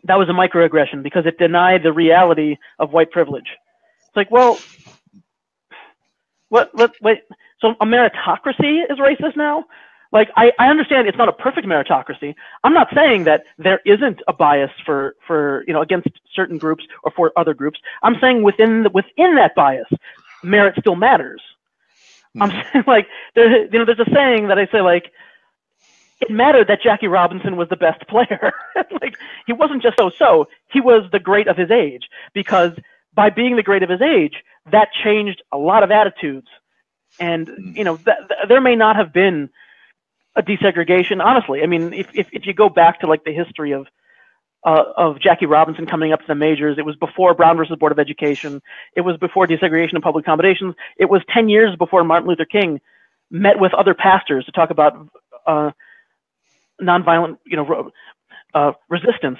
That was a microaggression because it denied the reality of white privilege. It's like, well, what? So a meritocracy is racist now? Like, I understand it's not a perfect meritocracy. I'm not saying that there isn't a bias for against certain groups or for other groups. I'm saying within that bias, merit still matters. I'm saying, like, there's a saying that I say, like, it mattered that Jackie Robinson was the best player. Like, he wasn't just so, he was the great of his age, because by being the great of his age, that changed a lot of attitudes. And, there may not have been a desegregation, honestly. I mean, if you go back to like the history of Jackie Robinson coming up to the majors, it was before Brown versus Board of Education. It was before desegregation and public accommodations. It was 10 years before Martin Luther King met with other pastors to talk about nonviolent, resistance.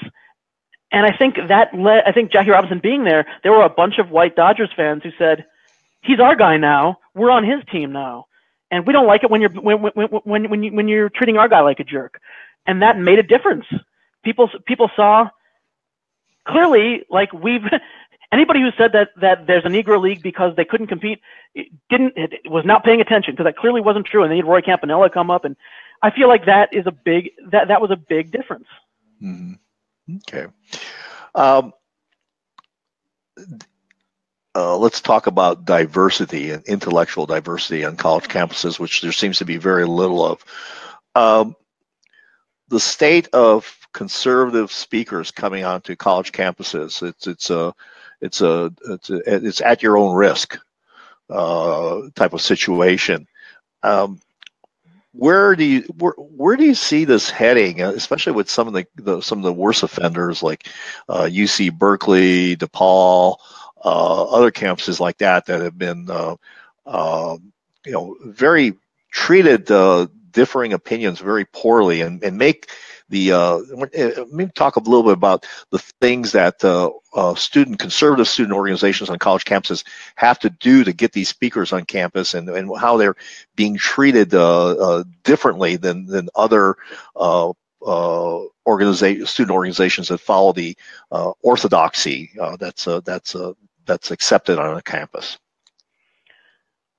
And I think that led, I think Jackie Robinson being there were a bunch of white Dodgers fans who said, he's our guy now. We're on his team now. And we don't like it when you're treating our guy like a jerk. And that made a difference. People saw clearly, like, anybody who said that there's a Negro League because they couldn't compete was not paying attention, because that clearly wasn't true. And they had Roy Campanella come up, and I feel like that was a big difference. Mm-hmm. Okay. Let's talk about diversity and intellectual diversity on college campuses, which there seems to be very little of. The state of conservative speakers coming onto college campuses, it's at your own risk type of situation. Where do you see this heading, especially with some of the worst offenders like UC Berkeley, DePaul, other campuses like that have been very treated differing opinions very poorly, and make the let me talk a little bit about the things that conservative student organizations on college campuses have to do to get these speakers on campus, and how they're being treated differently than other student organizations that follow the orthodoxy that's accepted on a campus.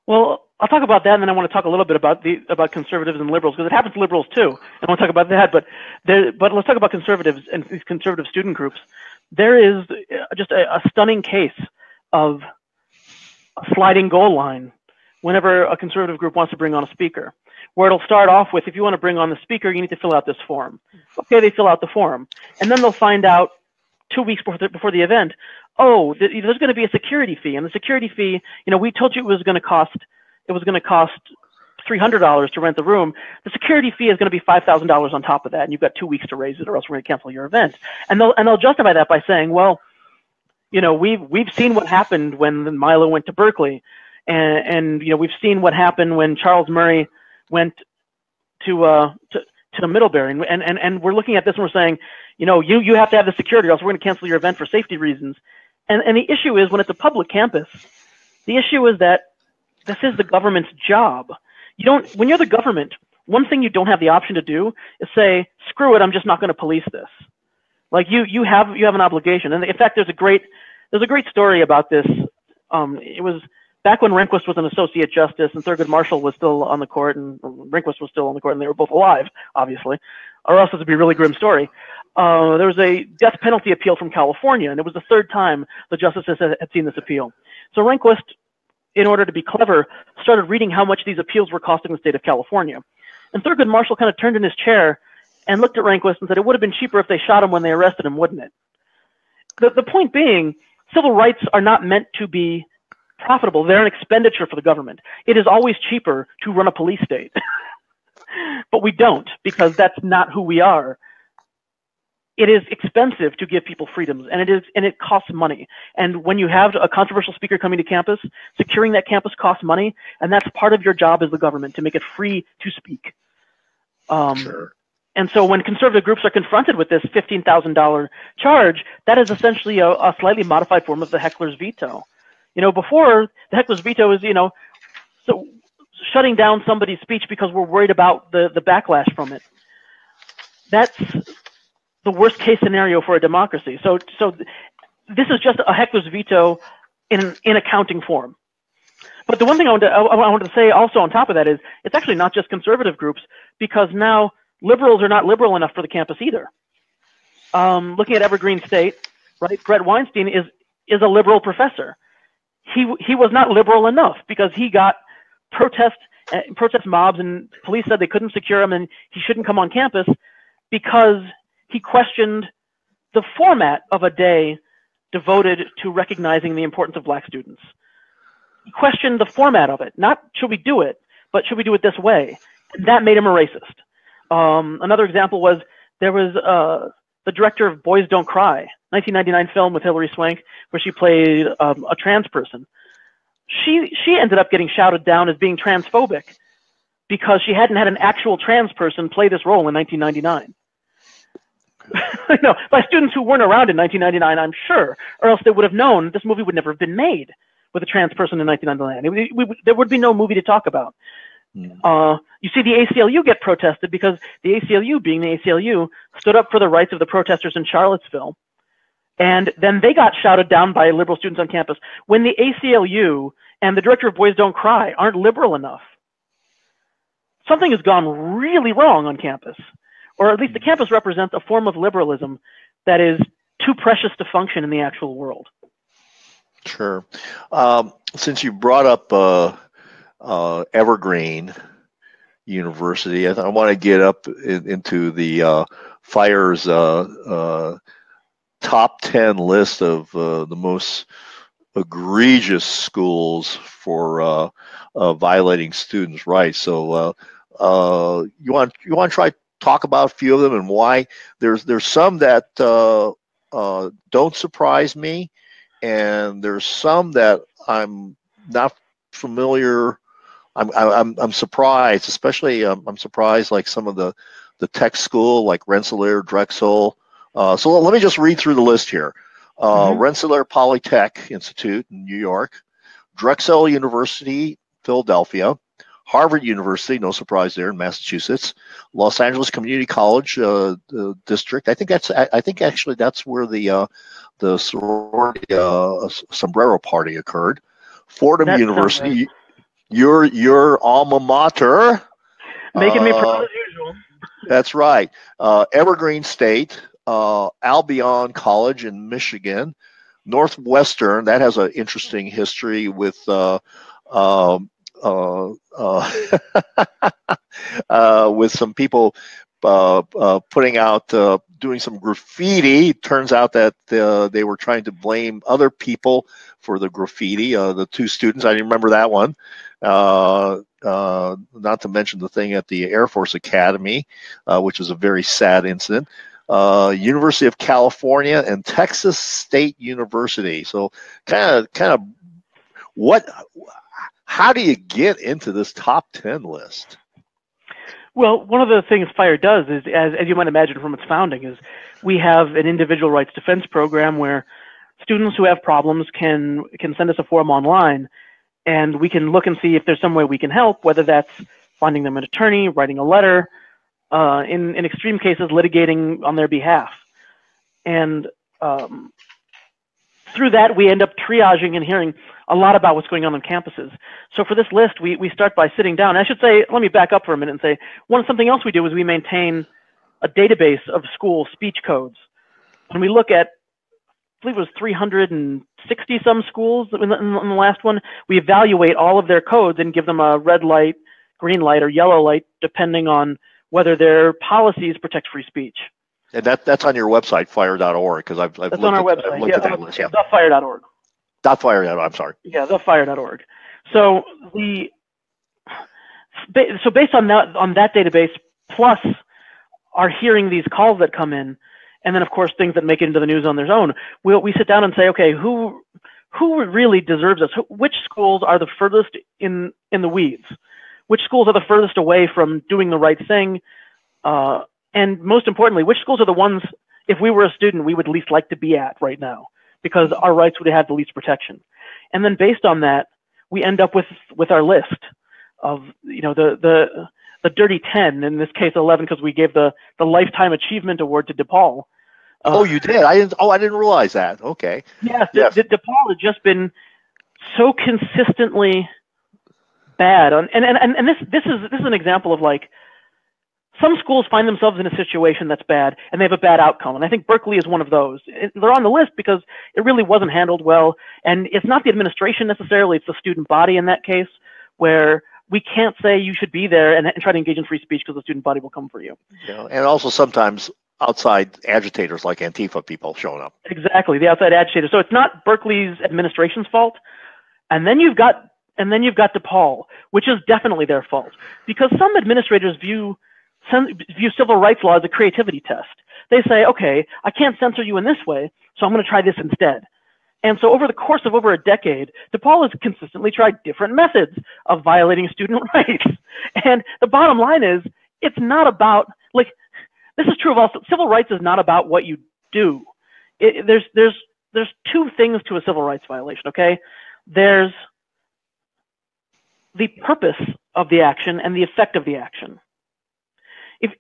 Well, I'll talk about that, and then I want to talk a little bit about conservatives and liberals, because it happens to liberals too. I want to talk about that, but let's talk about conservatives and these conservative student groups. There is just a stunning case of a sliding goal line whenever a conservative group wants to bring on a speaker, where it'll start off with, if you want to bring on the speaker, you need to fill out this form. Okay, they fill out the form, and then they'll find out 2 weeks before the event, oh, there's going to be a security fee, and the security fee, we told you it was going to cost $300 to rent the room. The security fee is going to be $5,000 on top of that, and you've got 2 weeks to raise it, or else we're going to cancel your event. And they'll justify that by saying, well, we've seen what happened when Milo went to Berkeley, and we've seen what happened when Charles Murray went to Middlebury, and we're looking at this and we're saying, you have to have the security, or else we're going to cancel your event for safety reasons. And the issue is, when it's a public campus, the issue is that this is the government's job. When you're the government, one thing you don't have the option to do is say, screw it, I'm just not going to police this. Like, you have an obligation. And in fact, there's a great story about this. It was back when Rehnquist was an associate justice and Thurgood Marshall was still on the court, and Rehnquist was still on the court, and they were both alive, obviously, or else it would be a really grim story. There was a death penalty appeal from California, and it was the third time the justices had seen this appeal. So Rehnquist, in order to be clever, started reading how much these appeals were costing the state of California. And Thurgood Marshall kind of turned in his chair and looked at Rehnquist and said, it would have been cheaper if they shot him when they arrested him, wouldn't it? The point being, civil rights are not meant to be profitable. They're an expenditure for the government. It is always cheaper to run a police state. But we don't, because that's not who we are. It is expensive to give people freedoms, and it costs money. And when you have a controversial speaker coming to campus, securing that campus costs money, and that's part of your job as the government, to make it free to speak. Sure. And so when conservative groups are confronted with this $15,000 charge, that is essentially a slightly modified form of the heckler's veto. Before, the heckler's veto is, so shutting down somebody's speech because we're worried about the backlash from it. That's the worst case scenario for a democracy. So this is just a heckler's veto in accounting form. But the one thing I wanted to say also on top of that is, it's actually not just conservative groups, because now liberals are not liberal enough for the campus either. Looking at Evergreen State, right? Brett Weinstein is a liberal professor. He was not liberal enough, because he got protest mobs, and police said they couldn't secure him and he shouldn't come on campus because he questioned the format of a day devoted to recognizing the importance of black students. He questioned the format of it. Not should we do it, but should we do it this way? And that made him a racist. Another example was, there was the director of Boys Don't Cry, 1999 film with Hilary Swank, where she played a trans person. She ended up getting shouted down as being transphobic because she hadn't had an actual trans person play this role in 1999. No, by students who weren't around in 1999, I'm sure, or else they would have known this movie would never have been made with a trans person in 1999. There would be no movie to talk about. You see the ACLU get protested because the ACLU, being the ACLU, stood up for the rights of the protesters in Charlottesville. And then they got shouted down by liberal students on campus. When the ACLU and the director of Boys Don't Cry aren't liberal enough, something has gone really wrong on campus. Or at least the campus represents a form of liberalism that is too precious to function in the actual world. Sure. Since you brought up Evergreen University, I want to get up into the Fire's top 10 list of the most egregious schools for violating students' rights. So you want to try talk about a few of them and why? There's some that don't surprise me, and there's some that I'm not familiar. I'm surprised, especially I'm surprised like some of the tech school like Rensselaer, Drexel. So let me just read through the list here. Rensselaer Polytech Institute in New York, Drexel University, Philadelphia, Harvard University, no surprise there in Massachusetts, Los Angeles Community College district. I think actually that's where the sorority sombrero party occurred. Fordham University, right. your alma mater, making me proud as usual. That's right. Evergreen State, Albion College in Michigan, Northwestern. That has an interesting history with with some people putting out, doing some graffiti. It turns out that they were trying to blame other people for the graffiti. The two students, I remember that one. Not to mention the thing at the Air Force Academy, which was a very sad incident. University of California and Texas State University. So kind of how do you get into this top 10 list? Well, one of the things FIRE does is, as you might imagine from its founding, is we have an individual rights defense program where students who have problems can send us a form online, and we can look and see if there's some way we can help, whether that's finding them an attorney, writing a letter, in extreme cases, litigating on their behalf. And through that, we end up triaging and hearing a lot about what's going on campuses. So for this list, we start by sitting down. I should say, let me back up for a minute and say, something else we do is we maintain a database of school speech codes. When we look at, I believe it was 360 some schools in the last one, we evaluate all of their codes and give them a red light, green light, or yellow light, depending on whether their policies protect free speech. And that's on your website, fire.org, because I've looked on our website. Looked at that list. Yeah. .fire.org. .fire.org. I'm sorry. Yeah, .fire.org. So based on that database, plus our hearing these calls that come in, and then of course things that make it into the news on their own, we sit down and say, okay, who really deserves this? Which schools are the furthest in the weeds? Which schools are the furthest away from doing the right thing? And most importantly, which schools are the ones, if we were a student, we would least like to be at right now, because our rights would have the least protection. And then based on that, we end up with our list of, the dirty 10, in this case 11, because we gave the Lifetime Achievement Award to DePaul. Oh, you did? I didn't realize that. Okay. Yes. DePaul has just been so consistently bad. And this is an example of, like, some schools find themselves in a situation that's bad and they have a bad outcome. And I think Berkeley is one of those. They're on the list because it really wasn't handled well. And it's not the administration necessarily, it's the student body in that case, where we can't say you should be there and try to engage in free speech because the student body will come for you. Yeah, and also sometimes outside agitators like Antifa people showing up. Exactly, the outside agitators. So it's not Berkeley's administration's fault. And then you've got DePaul, which is definitely their fault, because some administrators view civil rights law as a creativity test. They say, okay, I can't censor you in this way, so I'm going to try this instead. And so over the course of over a decade, DePaul has consistently tried different methods of violating student rights. And the bottom line is, it's not about, like, this is true of all, civil rights is not about what you do. There's two things to a civil rights violation, okay? There's the purpose of the action and the effect of the action.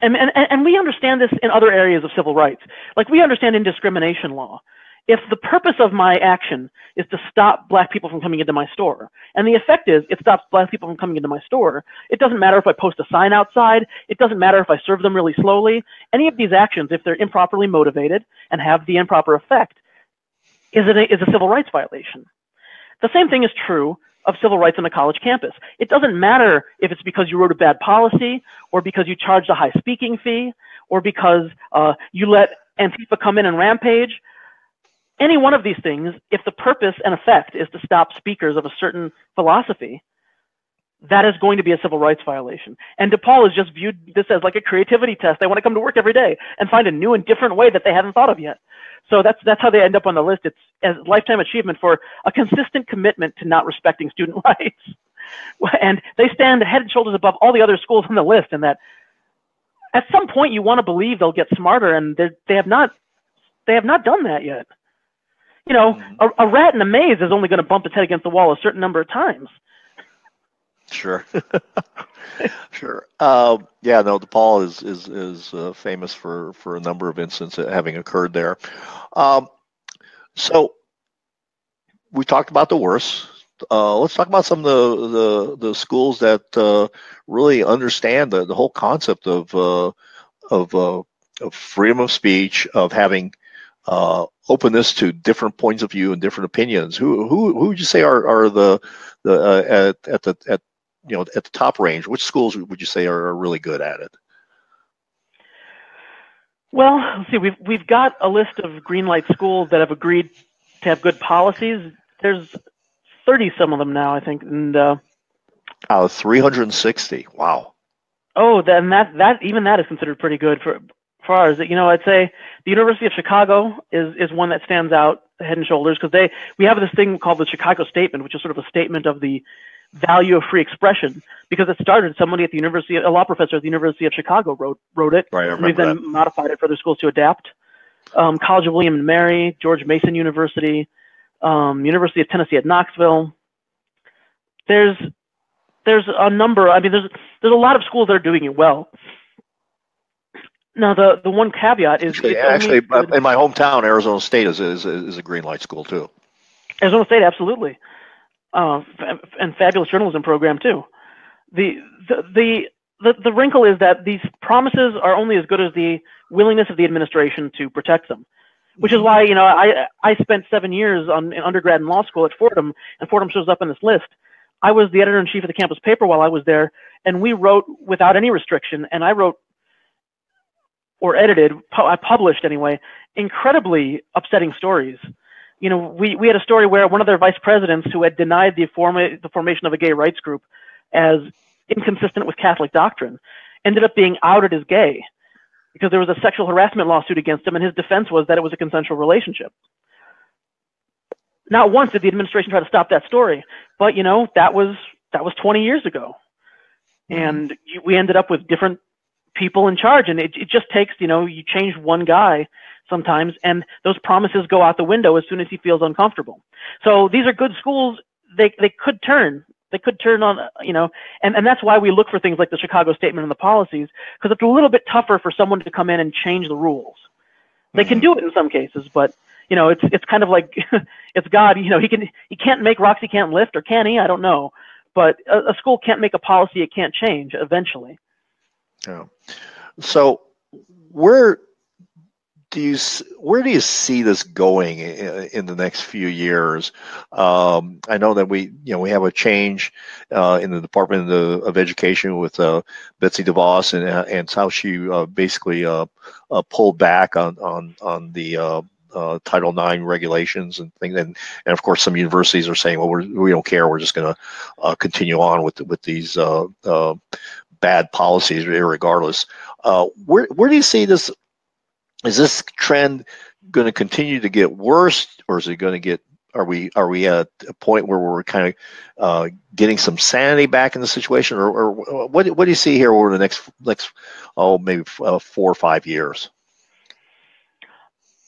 And we understand this in other areas of civil rights. Like, we understand in discrimination law, if the purpose of my action is to stop black people from coming into my store, and the effect is it stops black people from coming into my store, it doesn't matter if I post a sign outside, it doesn't matter if I serve them really slowly. Any of these actions, if they're improperly motivated and have the improper effect, is a civil rights violation. The same thing is true of civil rights on a college campus. It doesn't matter if it's because you wrote a bad policy, or because you charged a high speaking fee, or because you let Antifa come in and rampage. Any one of these things, if the purpose and effect is to stop speakers of a certain philosophy, that is going to be a civil rights violation. And DePaul has just viewed this as like a creativity test. They want to come to work every day and find a new and different way that they haven't thought of yet. So that's how they end up on the list. It's as lifetime achievement for a consistent commitment to not respecting student rights. And they stand head and shoulders above all the other schools on the list, and that at some point you want to believe they'll get smarter, and they have not done that yet. You know, a rat in a maze is only going to bump its head against the wall a certain number of times. Sure. Sure. Yeah, no, DePaul is famous for a number of incidents having occurred there. So we talked about the worst. Let's talk about some of the schools that really understand the whole concept of freedom of speech, of having openness to different points of view and different opinions. Who would you say are at the top range? Which schools would you say are really good at it? Well, let's see. We've got a list of green light schools that have agreed to have good policies. There's 30 some of them now, I think, and out of 360. Wow. Oh, then that even that is considered pretty good for ours. You know, I'd say the University of Chicago is one that stands out head and shoulders, because we have this thing called the Chicago Statement, which is sort of a statement of the value of free expression, because it started somebody at the university, a law professor at the University of Chicago wrote it. Right, I remember We've then that. modified it for other schools to adapt. College of William and Mary, George Mason University, University of Tennessee at Knoxville. There's a number. I mean, there's a lot of schools that are doing it well. Now, the one caveat is actually in my hometown, Arizona State is a green light school too. Arizona State, absolutely. And fabulous journalism program too. The wrinkle is that these promises are only as good as the willingness of the administration to protect them, which is why, you know, I spent 7 years in undergrad and law school at Fordham, and Fordham shows up in this list. I was the editor-in-chief of the campus paper while I was there, and we wrote without any restriction, and I wrote or edited, I published anyway, incredibly upsetting stories. You know, we had a story where one of their vice presidents, who had denied the formation of a gay rights group as inconsistent with Catholic doctrine, ended up being outed as gay because there was a sexual harassment lawsuit against him, and his defense was that it was a consensual relationship. Not once did the administration try to stop that story, but, you know, that was 20 years ago, and we ended up with different people in charge, and it just takes, you know, you change one guy sometimes, and those promises go out the window as soon as he feels uncomfortable. So these are good schools. They could turn on, you know, and that's why we look for things like the Chicago Statement and the policies, because it's a little bit tougher for someone to come in and change the rules. They can do it in some cases, but, you know, it's kind of like it's God. You know, he can't make rocks he can't lift, or can he? I don't know. But a school can't make a policy it can't change eventually. Yeah. So where do you see this going in the next few years? I know that we have a change in the Department of Education with Betsy DeVos and how she basically pulled back on the Title IX regulations and things, and of course some universities are saying, well, we don't care, we're just going to continue on with these bad policies irregardless. Where do you see this? Is this trend going to continue to get worse, or is it going to get are we at a point where we're kind of getting some sanity back in the situation, or what do you see here over the next maybe 4 or 5 years?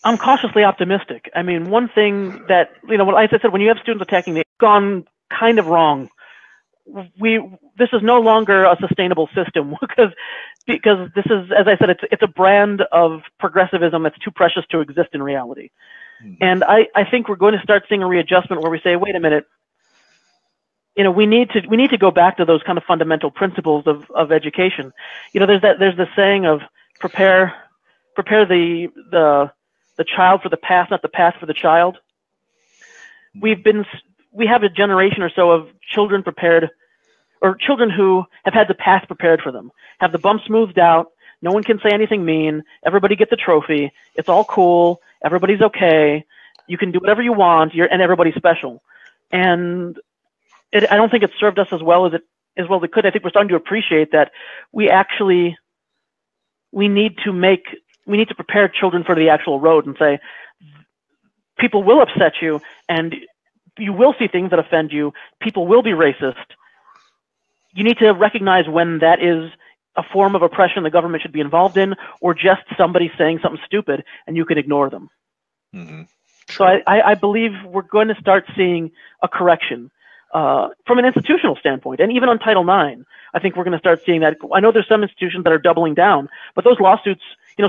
I'm cautiously optimistic. I mean, one thing that, as I said, when you have students attacking, they've gone kind of wrong. This is no longer a sustainable system because this is, as I said, it's a brand of progressivism that's too precious to exist in reality. And I think we're going to start seeing a readjustment where we say, wait a minute, we need to go back to those kind of fundamental principles of education. There's the saying of prepare the child for the path, not the path for the child. We have a generation or so of children prepared, or children who have had the path prepared for them, have the bump smoothed out. No one can say anything mean. Everybody gets a trophy. It's all cool. Everybody's okay. You can do whatever you want. And everybody's special. And I don't think it served us as well as it could. I think we're starting to appreciate that we need to prepare children for the actual road and say, people will upset you, and you will see things that offend you. People will be racist. You need to recognize when that is a form of oppression the government should be involved in, or just somebody saying something stupid and you can ignore them. Mm-hmm. Sure. So I believe we're going to start seeing a correction from an institutional standpoint, and even on Title IX. I think we're going to start seeing that. I know there's some institutions that are doubling down, but those lawsuits,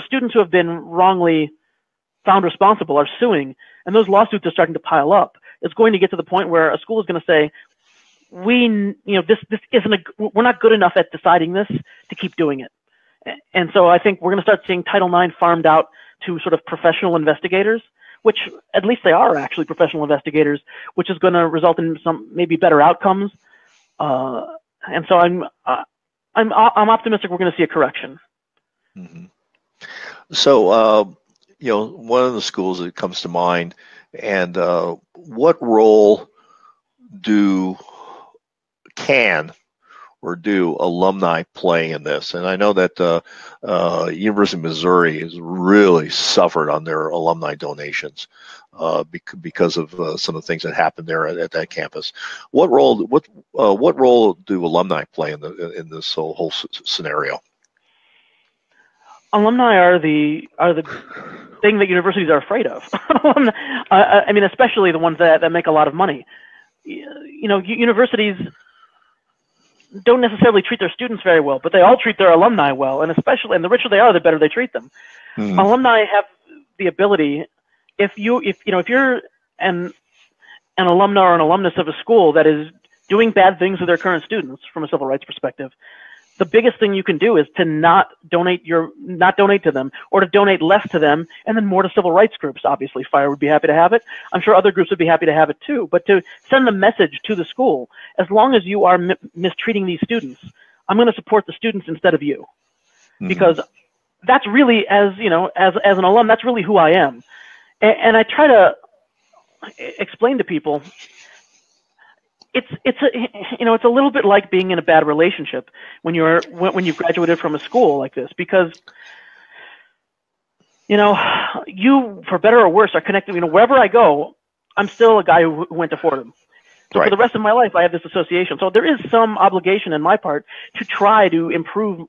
students who have been wrongly found responsible are suing, and those lawsuits are starting to pile up. It's going to get to the point where a school is going to say, this isn't we're not good enough at deciding this to keep doing it. And so I think we're going to start seeing Title IX farmed out to sort of professional investigators, which at least they are actually professional investigators, which is going to result in some maybe better outcomes. And so I'm optimistic we're going to see a correction. Mm-hmm. So, one of the schools that comes to mind, and what role can alumni play in this? And I know that University of Missouri has really suffered on their alumni donations because of some of the things that happened there at that campus. What role do alumni play in this whole scenario? Alumni are the thing that universities are afraid of. I mean, especially the ones that make a lot of money. Universities don't necessarily treat their students very well, but they all treat their alumni well, and the richer they are, the better they treat them. Mm-hmm. Alumni have the ability, if you're an alumna or an alumnus of a school that is doing bad things to their current students from a civil rights perspective, the biggest thing you can do is to not donate to them, or to donate less to them and then more to civil rights groups. Obviously, Fire would be happy to have it. I'm sure other groups would be happy to have it too. But to send the message to the school, as long as you are mistreating these students, I'm going to support the students instead of you. Mm-hmm. Because that's really, as an alum, that's really who I am. And I try to explain to people, it's a little bit like being in a bad relationship when you've graduated from a school like this, because you, for better or worse, are connected. Wherever I go, I'm still a guy who went to Fordham. So right. For the rest of my life, I have this association. So there is some obligation on my part to try to improve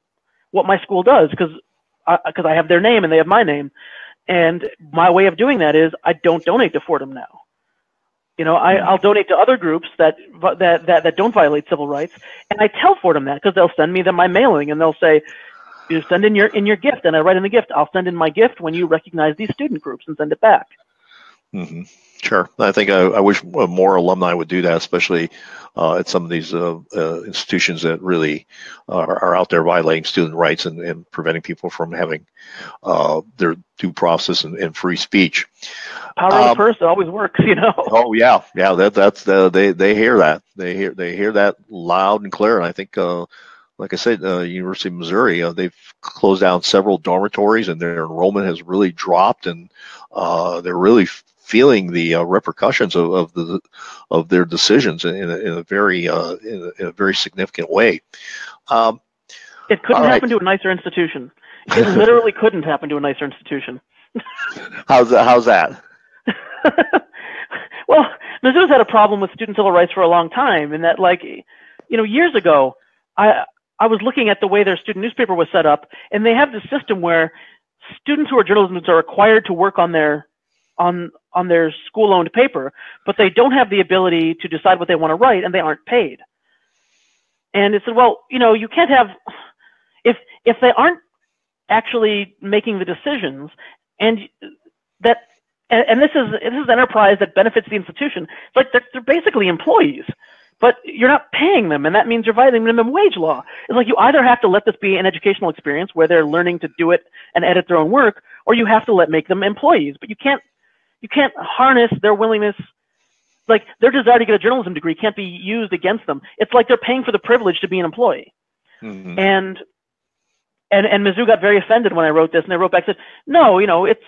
what my school does, because I have their name and they have my name, and my way of doing that is I don't donate to Fordham now. I'll donate to other groups that don't violate civil rights, and I tell Fordham that, because they'll send me my mailing, and they'll say, "You send in your gift," and I write in the gift, "I'll send in my gift when you recognize these student groups," and send it back. Mm-hmm. Sure. I think I wish more alumni would do that, especially at some of these institutions that really are out there violating student rights and preventing people from having their due process and free speach. Power of the purse always works, Oh yeah. That's they hear that. They hear that loud and clear. And I think, like I said, University of Missouri, they've closed down several dormitories, and their enrollment has really dropped, and they're really feeling the repercussions of their decisions in a very significant way. It couldn't happen to a nicer institution. It literally couldn't happen to a nicer institution. How's that? Well, Mizzou's had a problem with student civil rights for a long time, in that, like, years ago, I was looking at the way their student newspaper was set up, and they have this system where students who are journalism are required to work on their school-owned paper, but they don't have the ability to decide what they want to write, and they aren't paid. And it said, well, you can't have, if they aren't actually making the decisions, and this is an enterprise that benefits the institution. It's like they're basically employees, but you're not paying them, and that means you're violating minimum wage law. It's like you either have to let this be an educational experience where they're learning to do it and edit their own work, or you have to make them employees. But you can't harness their willingness, like their desire to get a journalism degree can't be used against them. It's like they're paying for the privilege to be an employee. Mm-hmm. And Mizzou got very offended when I wrote this, and I wrote back and said, no, it's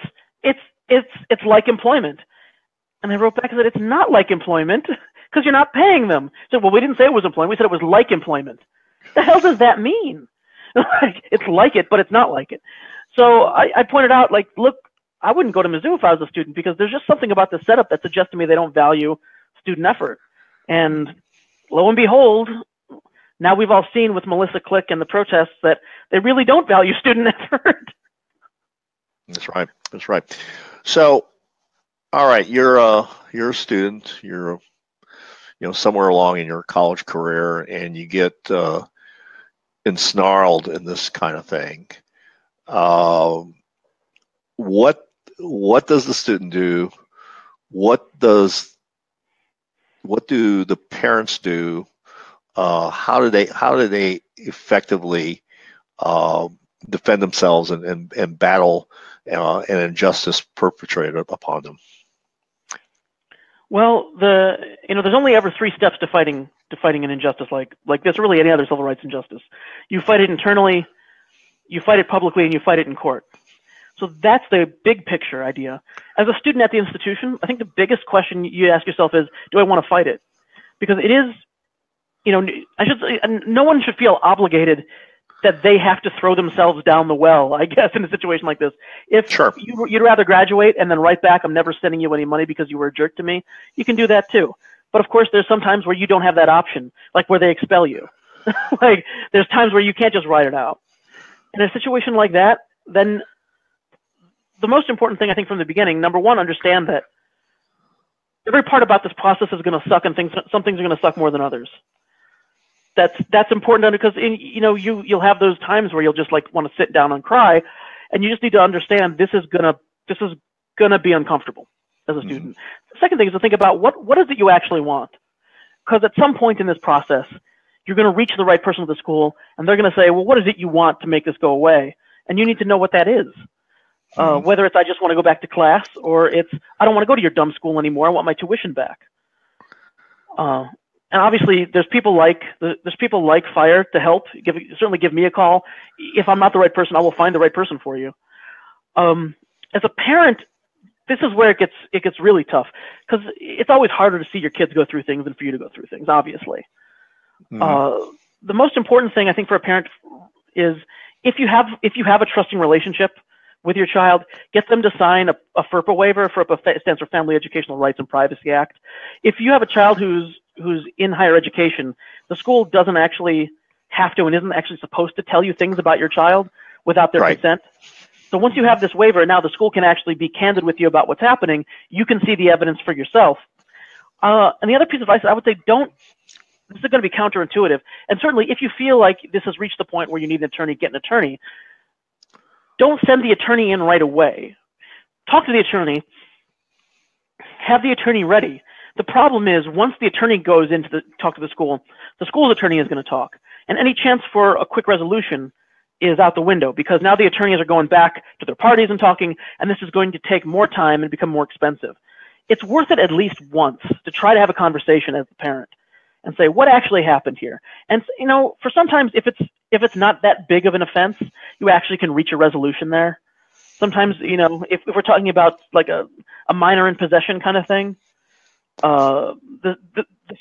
like employment. And I wrote back and said, it's not like employment because you're not paying them. So, well, we didn't say it was employment. We said it was like employment. The hell does that mean? It's like it, but it's not like it. So I pointed out, like, look, I wouldn't go to Mizzou if I was a student, because there's just something about the setup that suggests to me they don't value student effort. And lo and behold, now we've all seen with Melissa Click and the protests that they really don't value student effort. That's right. That's right. So, all right, you're a student. You're somewhere along in your college career, and you get ensnarled in this kind of thing. What does the student do? What do the parents do? How do they effectively defend themselves and battle an injustice perpetrated upon them? Well, there's only ever 3 steps to fighting an injustice like this, or really any other civil rights injustice. You fight it internally, you fight it publicly, and you fight it in court. So that's the big picture idea. As a student at the institution, I think the biggest question you ask yourself is, do I want to fight it? Because it is, no one should feel obligated that they have to throw themselves down the well, I guess, in a situation like this. If sure. You'd rather graduate and then write back, I'm never sending you any money because you were a jerk to me, you can do that too. But of course, there's some times where you don't have that option, like where they expel you. Like, there's times where you can't just write it out. In a situation like that, then the most important thing, I think, from the beginning, number one, understand that every part about this process is going to suck, and some things are going to suck more than others. That's important because you'll have those times where you'll just like want to sit down and cry, and you just need to understand this is gonna be uncomfortable as a student. Mm-hmm. The second thing is to think about what is it you actually want, because at some point in this process, you're going to reach the right person at the school, and they're going to say, well, what is it you want to make this go away? And you need to know what that is. Whether it's I just want to go back to class, or it's I don't want to go to your dumb school anymore. I want my tuition back. And obviously, there's people like Fire to help. Certainly give me a call. If I'm not the right person, I will find the right person for you. As a parent, this is where it gets really tough, because it's always harder to see your kids go through things than for you to go through things, obviously. Mm-hmm. The most important thing, I think, for a parent is if you have a trusting relationship with your child, get them to sign a FERPA waiver. FERPA stands for Family Educational Rights and Privacy Act. If you have a child who's in higher education, the school doesn't actually have to and isn't actually supposed to tell you things about your child without their consent. So once you have this waiver, now the school can actually be candid with you about what's happening. You can see the evidence for yourself. And the other piece of advice, I would say, this is going to be counterintuitive. And certainly if you feel like this has reached the point where you need an attorney, get an attorney. Don't send the attorney in right away. Talk to the attorney. Have the attorney ready. The problem is once the attorney goes in to talk to the school's attorney is going to talk. And any chance for a quick resolution is out the window, because now the attorneys are going back to their parties and talking, and this is going to take more time and become more expensive. It's worth it at least once to try to have a conversation as a parent and say, what actually happened here? And, for sometimes if it's not that big of an offense, you actually can reach a resolution there. Sometimes, if we're talking about like a minor in possession kind of thing, the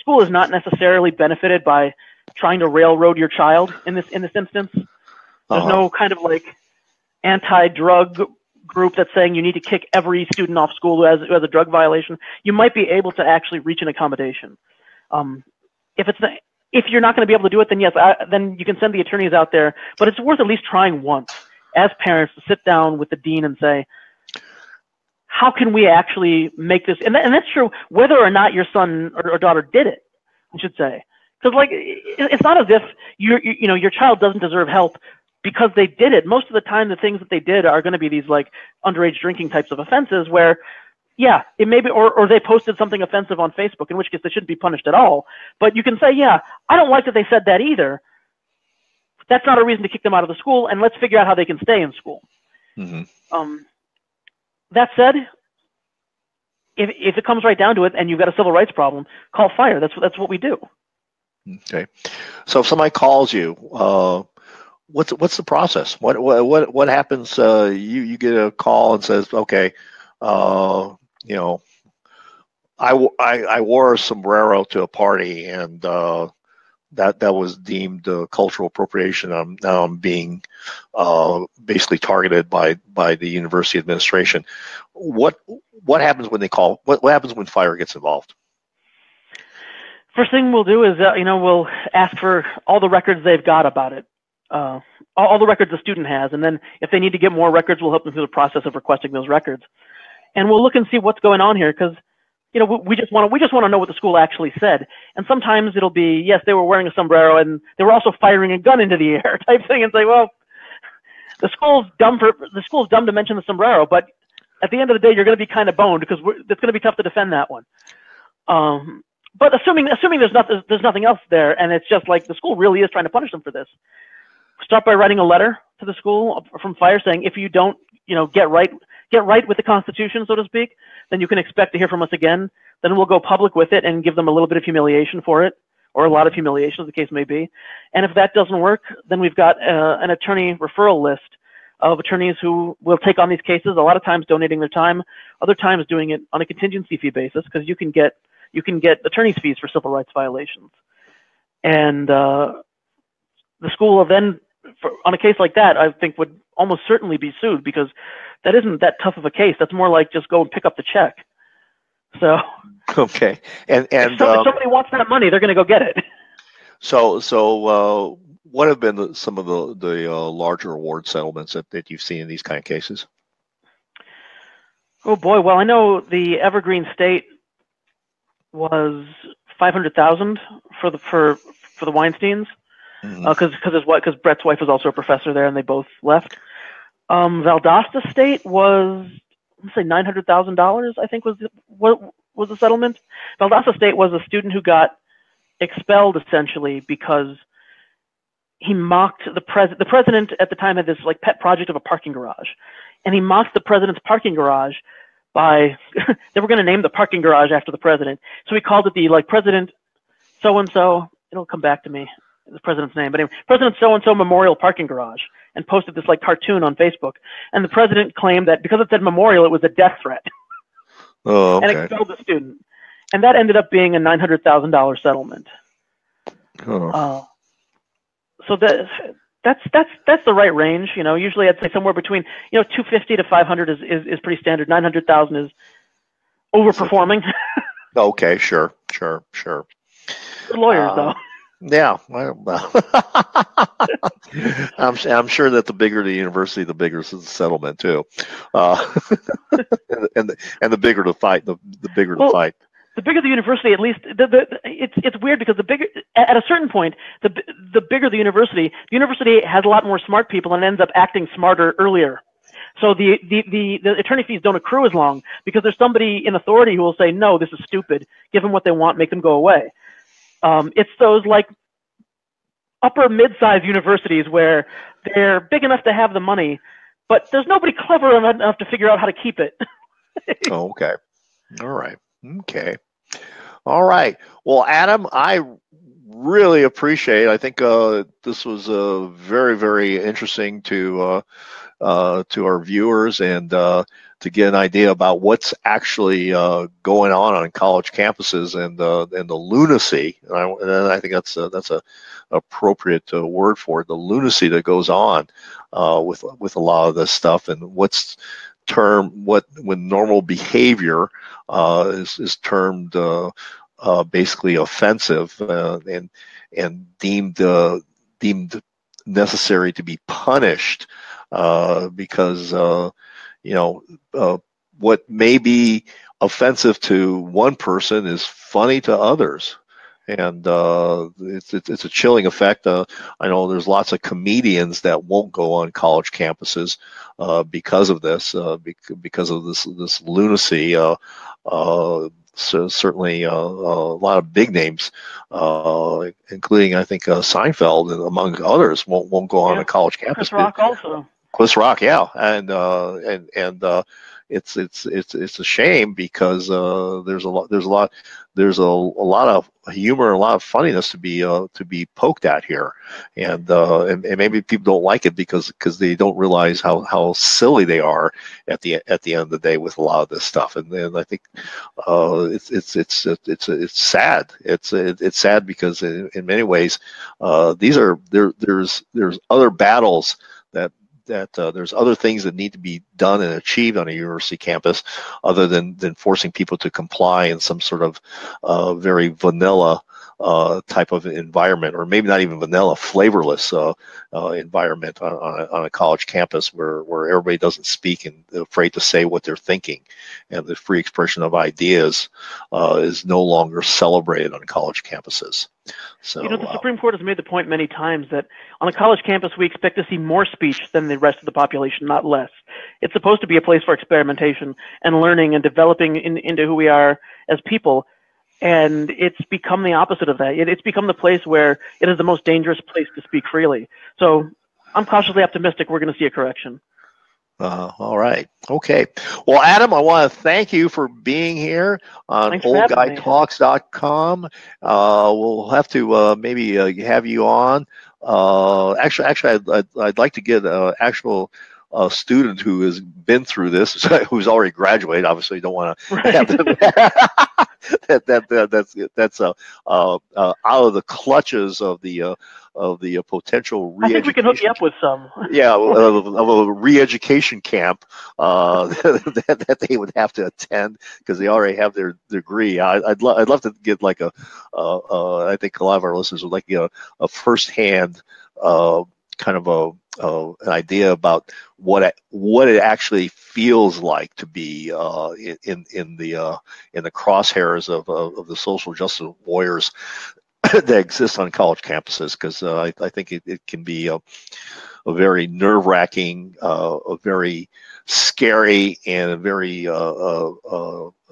school is not necessarily benefited by trying to railroad your child in this instance. There's no kind of like anti-drug group that's saying you need to kick every student off school who has a drug violation, you might be able to actually reach an accommodation. If you're not going to be able to do it, then yes, then you can send the attorneys out there. But it's worth at least trying once as parents to sit down with the dean and say, how can we actually make this? And that's true whether or not your son or daughter did it, I should say. Because like it's not as if your child doesn't deserve help because they did it. Most of the time, the things that they did are going to be these like underage drinking types of offenses where, yeah, it may be, or they posted something offensive on Facebook, in which case they shouldn't be punished at all. But you can say, yeah, I don't like that they said that either. That's not a reason to kick them out of the school, and let's figure out how they can stay in school. Mm-hmm. That said, if it comes right down to it, and you've got a civil rights problem, call fire. That's what we do. Okay. So if somebody calls you, what's the process? What happens? You get a call and says, okay, I wore a sombrero to a party, and that was deemed cultural appropriation. Now I'm being basically targeted by the university administration. What happens when they call? What happens when fire gets involved? First thing we'll do is we'll ask for all the records they've got about it, all the records the student has, and then if they need to get more records, we'll help them through the process of requesting those records, and we'll look and see what's going on here because we just want to know what the school actually said. And sometimes it'll be, yes, they were wearing a sombrero and they were also firing a gun into the air type thing, and say, well, the school's dumb to mention the sombrero, but at the end of the day, you're going to be kind of boned because it's going to be tough to defend that one. But assuming there's nothing else there, and it's just like the school really is trying to punish them for this, start by writing a letter to the school from fire saying, if you don't, get right with the Constitution, so to speak, then you can expect to hear from us again. Then we'll go public with it and give them a little bit of humiliation for it, or a lot of humiliation, as the case may be. And if that doesn't work, then we've got an attorney referral list of attorneys who will take on these cases, a lot of times donating their time, other times doing it on a contingency fee basis, because you can get attorney's fees for civil rights violations. And the school will then, on a case like that, I think would almost certainly be sued because that isn't that tough of a case. That's more like just go and pick up the check. So okay, and if somebody wants that money, they're going to go get it. So what have been some of the larger award settlements that you've seen in these kind of cases? Oh boy, well I know the Evergreen State was $500,000 for the Weinsteins, because Brett's wife was also a professor there, and they both left. Valdosta State was, let's say, $900,000. I think was the settlement. Valdosta State was a student who got expelled essentially because he mocked the president. The president at the time had this like pet project of a parking garage, and he mocked the president's parking garage by they were going to name the parking garage after the president, so he called it the President so and so. It'll come back to me, the president's name, but anyway, President so and so Memorial Parking Garage, and posted this cartoon on Facebook. And the president claimed that because it said memorial, it was a death threat. Oh, okay. And expelled the student, and that ended up being a $900,000 settlement. Oh. So that's the right range. Usually I'd say somewhere between $250 to $500 is pretty standard. $900,000 is overperforming. Okay, sure. For lawyers, though. Yeah, well, I'm sure that the bigger the university, the bigger the settlement too, and the bigger the fight, the bigger the fight. The bigger the university, at least, it's weird because the bigger, at a certain point, the bigger the university has a lot more smart people and ends up acting smarter earlier. So the attorney fees don't accrue as long because there's somebody in authority who will say, no, this is stupid, give them what they want, make them go away. It's those upper mid-sized universities where they're big enough to have the money, but there's nobody clever enough to figure out how to keep it. Oh, okay. All right. Okay. All right. Well, Adam, I really appreciate it. I think this was very, very interesting to our viewers and to get an idea about what's actually going on college campuses and the lunacy. And I think that's a appropriate word for it, the lunacy that goes on with a lot of this stuff, and what's term when normal behavior is termed basically offensive and deemed necessary to be punished because what may be offensive to one person is funny to others. And it's a chilling effect. I know there's lots of comedians that won't go on college campuses because of this, because of this lunacy. So certainly a lot of big names, including I think Seinfeld and among others, won't go on a college campus. Chris Rock also. Chris Rock, yeah, and it's a shame because there's a lot of humor and a lot of funniness to be poked at here, and maybe people don't like it because they don't realize how silly they are at the end of the day with a lot of this stuff, and I think it's sad. It's sad because in many ways there's other battles that there's other things that need to be done and achieved on a university campus other than forcing people to comply in some sort of very vanilla type of environment, or maybe not even vanilla, flavorless environment on a college campus where everybody doesn't speak and they're afraid to say what they're thinking, and the free expression of ideas is no longer celebrated on college campuses. So, the Supreme Court has made the point many times that on a college campus we expect to see more speech than the rest of the population, not less. It's supposed to be a place for experimentation and learning and developing into who we are as people. And it's become the opposite of that. It's become the place where it is the most dangerous place to speak freely. So I'm cautiously optimistic we're going to see a correction. All right. Okay. Well, Adam, I want to thank you for being here on oldguytalks.com. We'll have to maybe have you on. Actually, I'd like to get actual student who has been through this, who's already graduated. Obviously, you don't want to have that's out of the clutches of the potential re-education. I think we can hook you up with some. Yeah, of a re-education camp that they would have to attend because they already have their degree. I'd love to get like I think a lot of our listeners would like to get a firsthand kind of an idea about what it actually feels like to be in the crosshairs of the social justice warriors that exist on college campuses, because I think it can be a very nerve-wracking, a very scary, and a very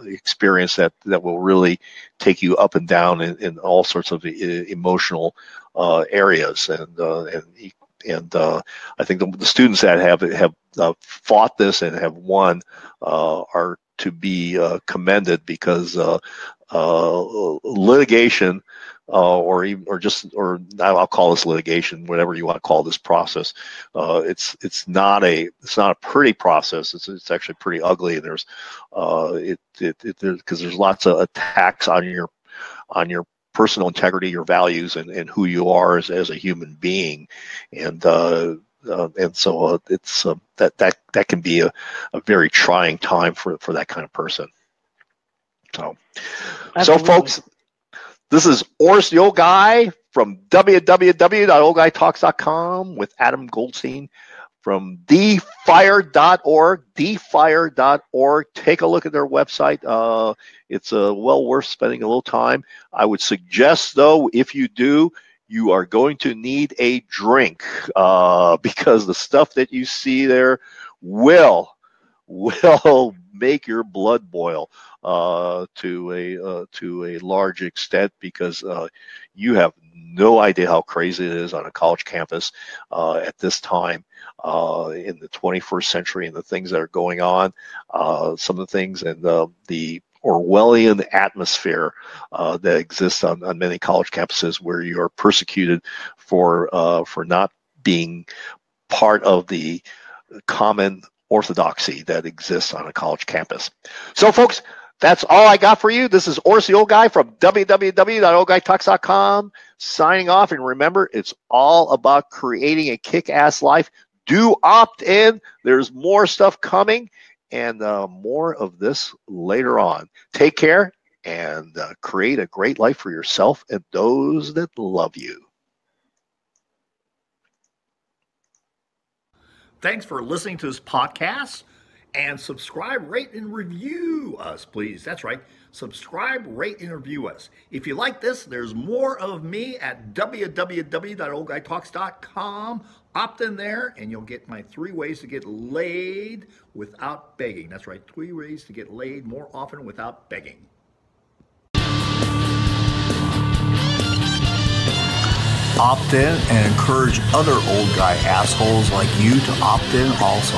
experience that will really take you up and down in all sorts of emotional areas, and I think the students that have fought this and have won are to be commended, because litigation, or I'll call this litigation, whatever you want to call this process. It's not a pretty process. It's actually pretty ugly, and there's because there's lots of attacks on your personal integrity, your values, and who you are as a human being, and so it's that can be a very trying time for that kind of person. So folks, this is Oris the Old Guy from www.oldguytalks.com with Adam Goldstein from thefire.org, thefire.org. Take a look at their website. It's well worth spending a little time. I would suggest, though, if you do, you are going to need a drink because the stuff that you see there will make your blood boil to a large extent, because you have no idea how crazy it is on a college campus at this time in the 21st century, and the things that are going on, some of the things, and the Orwellian atmosphere that exists on many college campuses, where you are persecuted for not being part of the common orthodoxy that exists on a college campus. So, folks, that's all I got for you. This is Oris the Old Guy from www.oldguytalks.com signing off. And remember, it's all about creating a kick-ass life. Do opt in. There's more stuff coming. and more of this later on. Take care and create a great life for yourself and those that love you. Thanks for listening to this podcast, and subscribe, rate, and review us, please. That's right. Subscribe, rate, and review us. If you like this, there's more of me at www.oldguytalks.com. Opt in there, and you'll get my 3 ways to get laid without begging. That's right, 3 ways to get laid more often without begging. Opt in and encourage other old guy assholes like you to opt in also.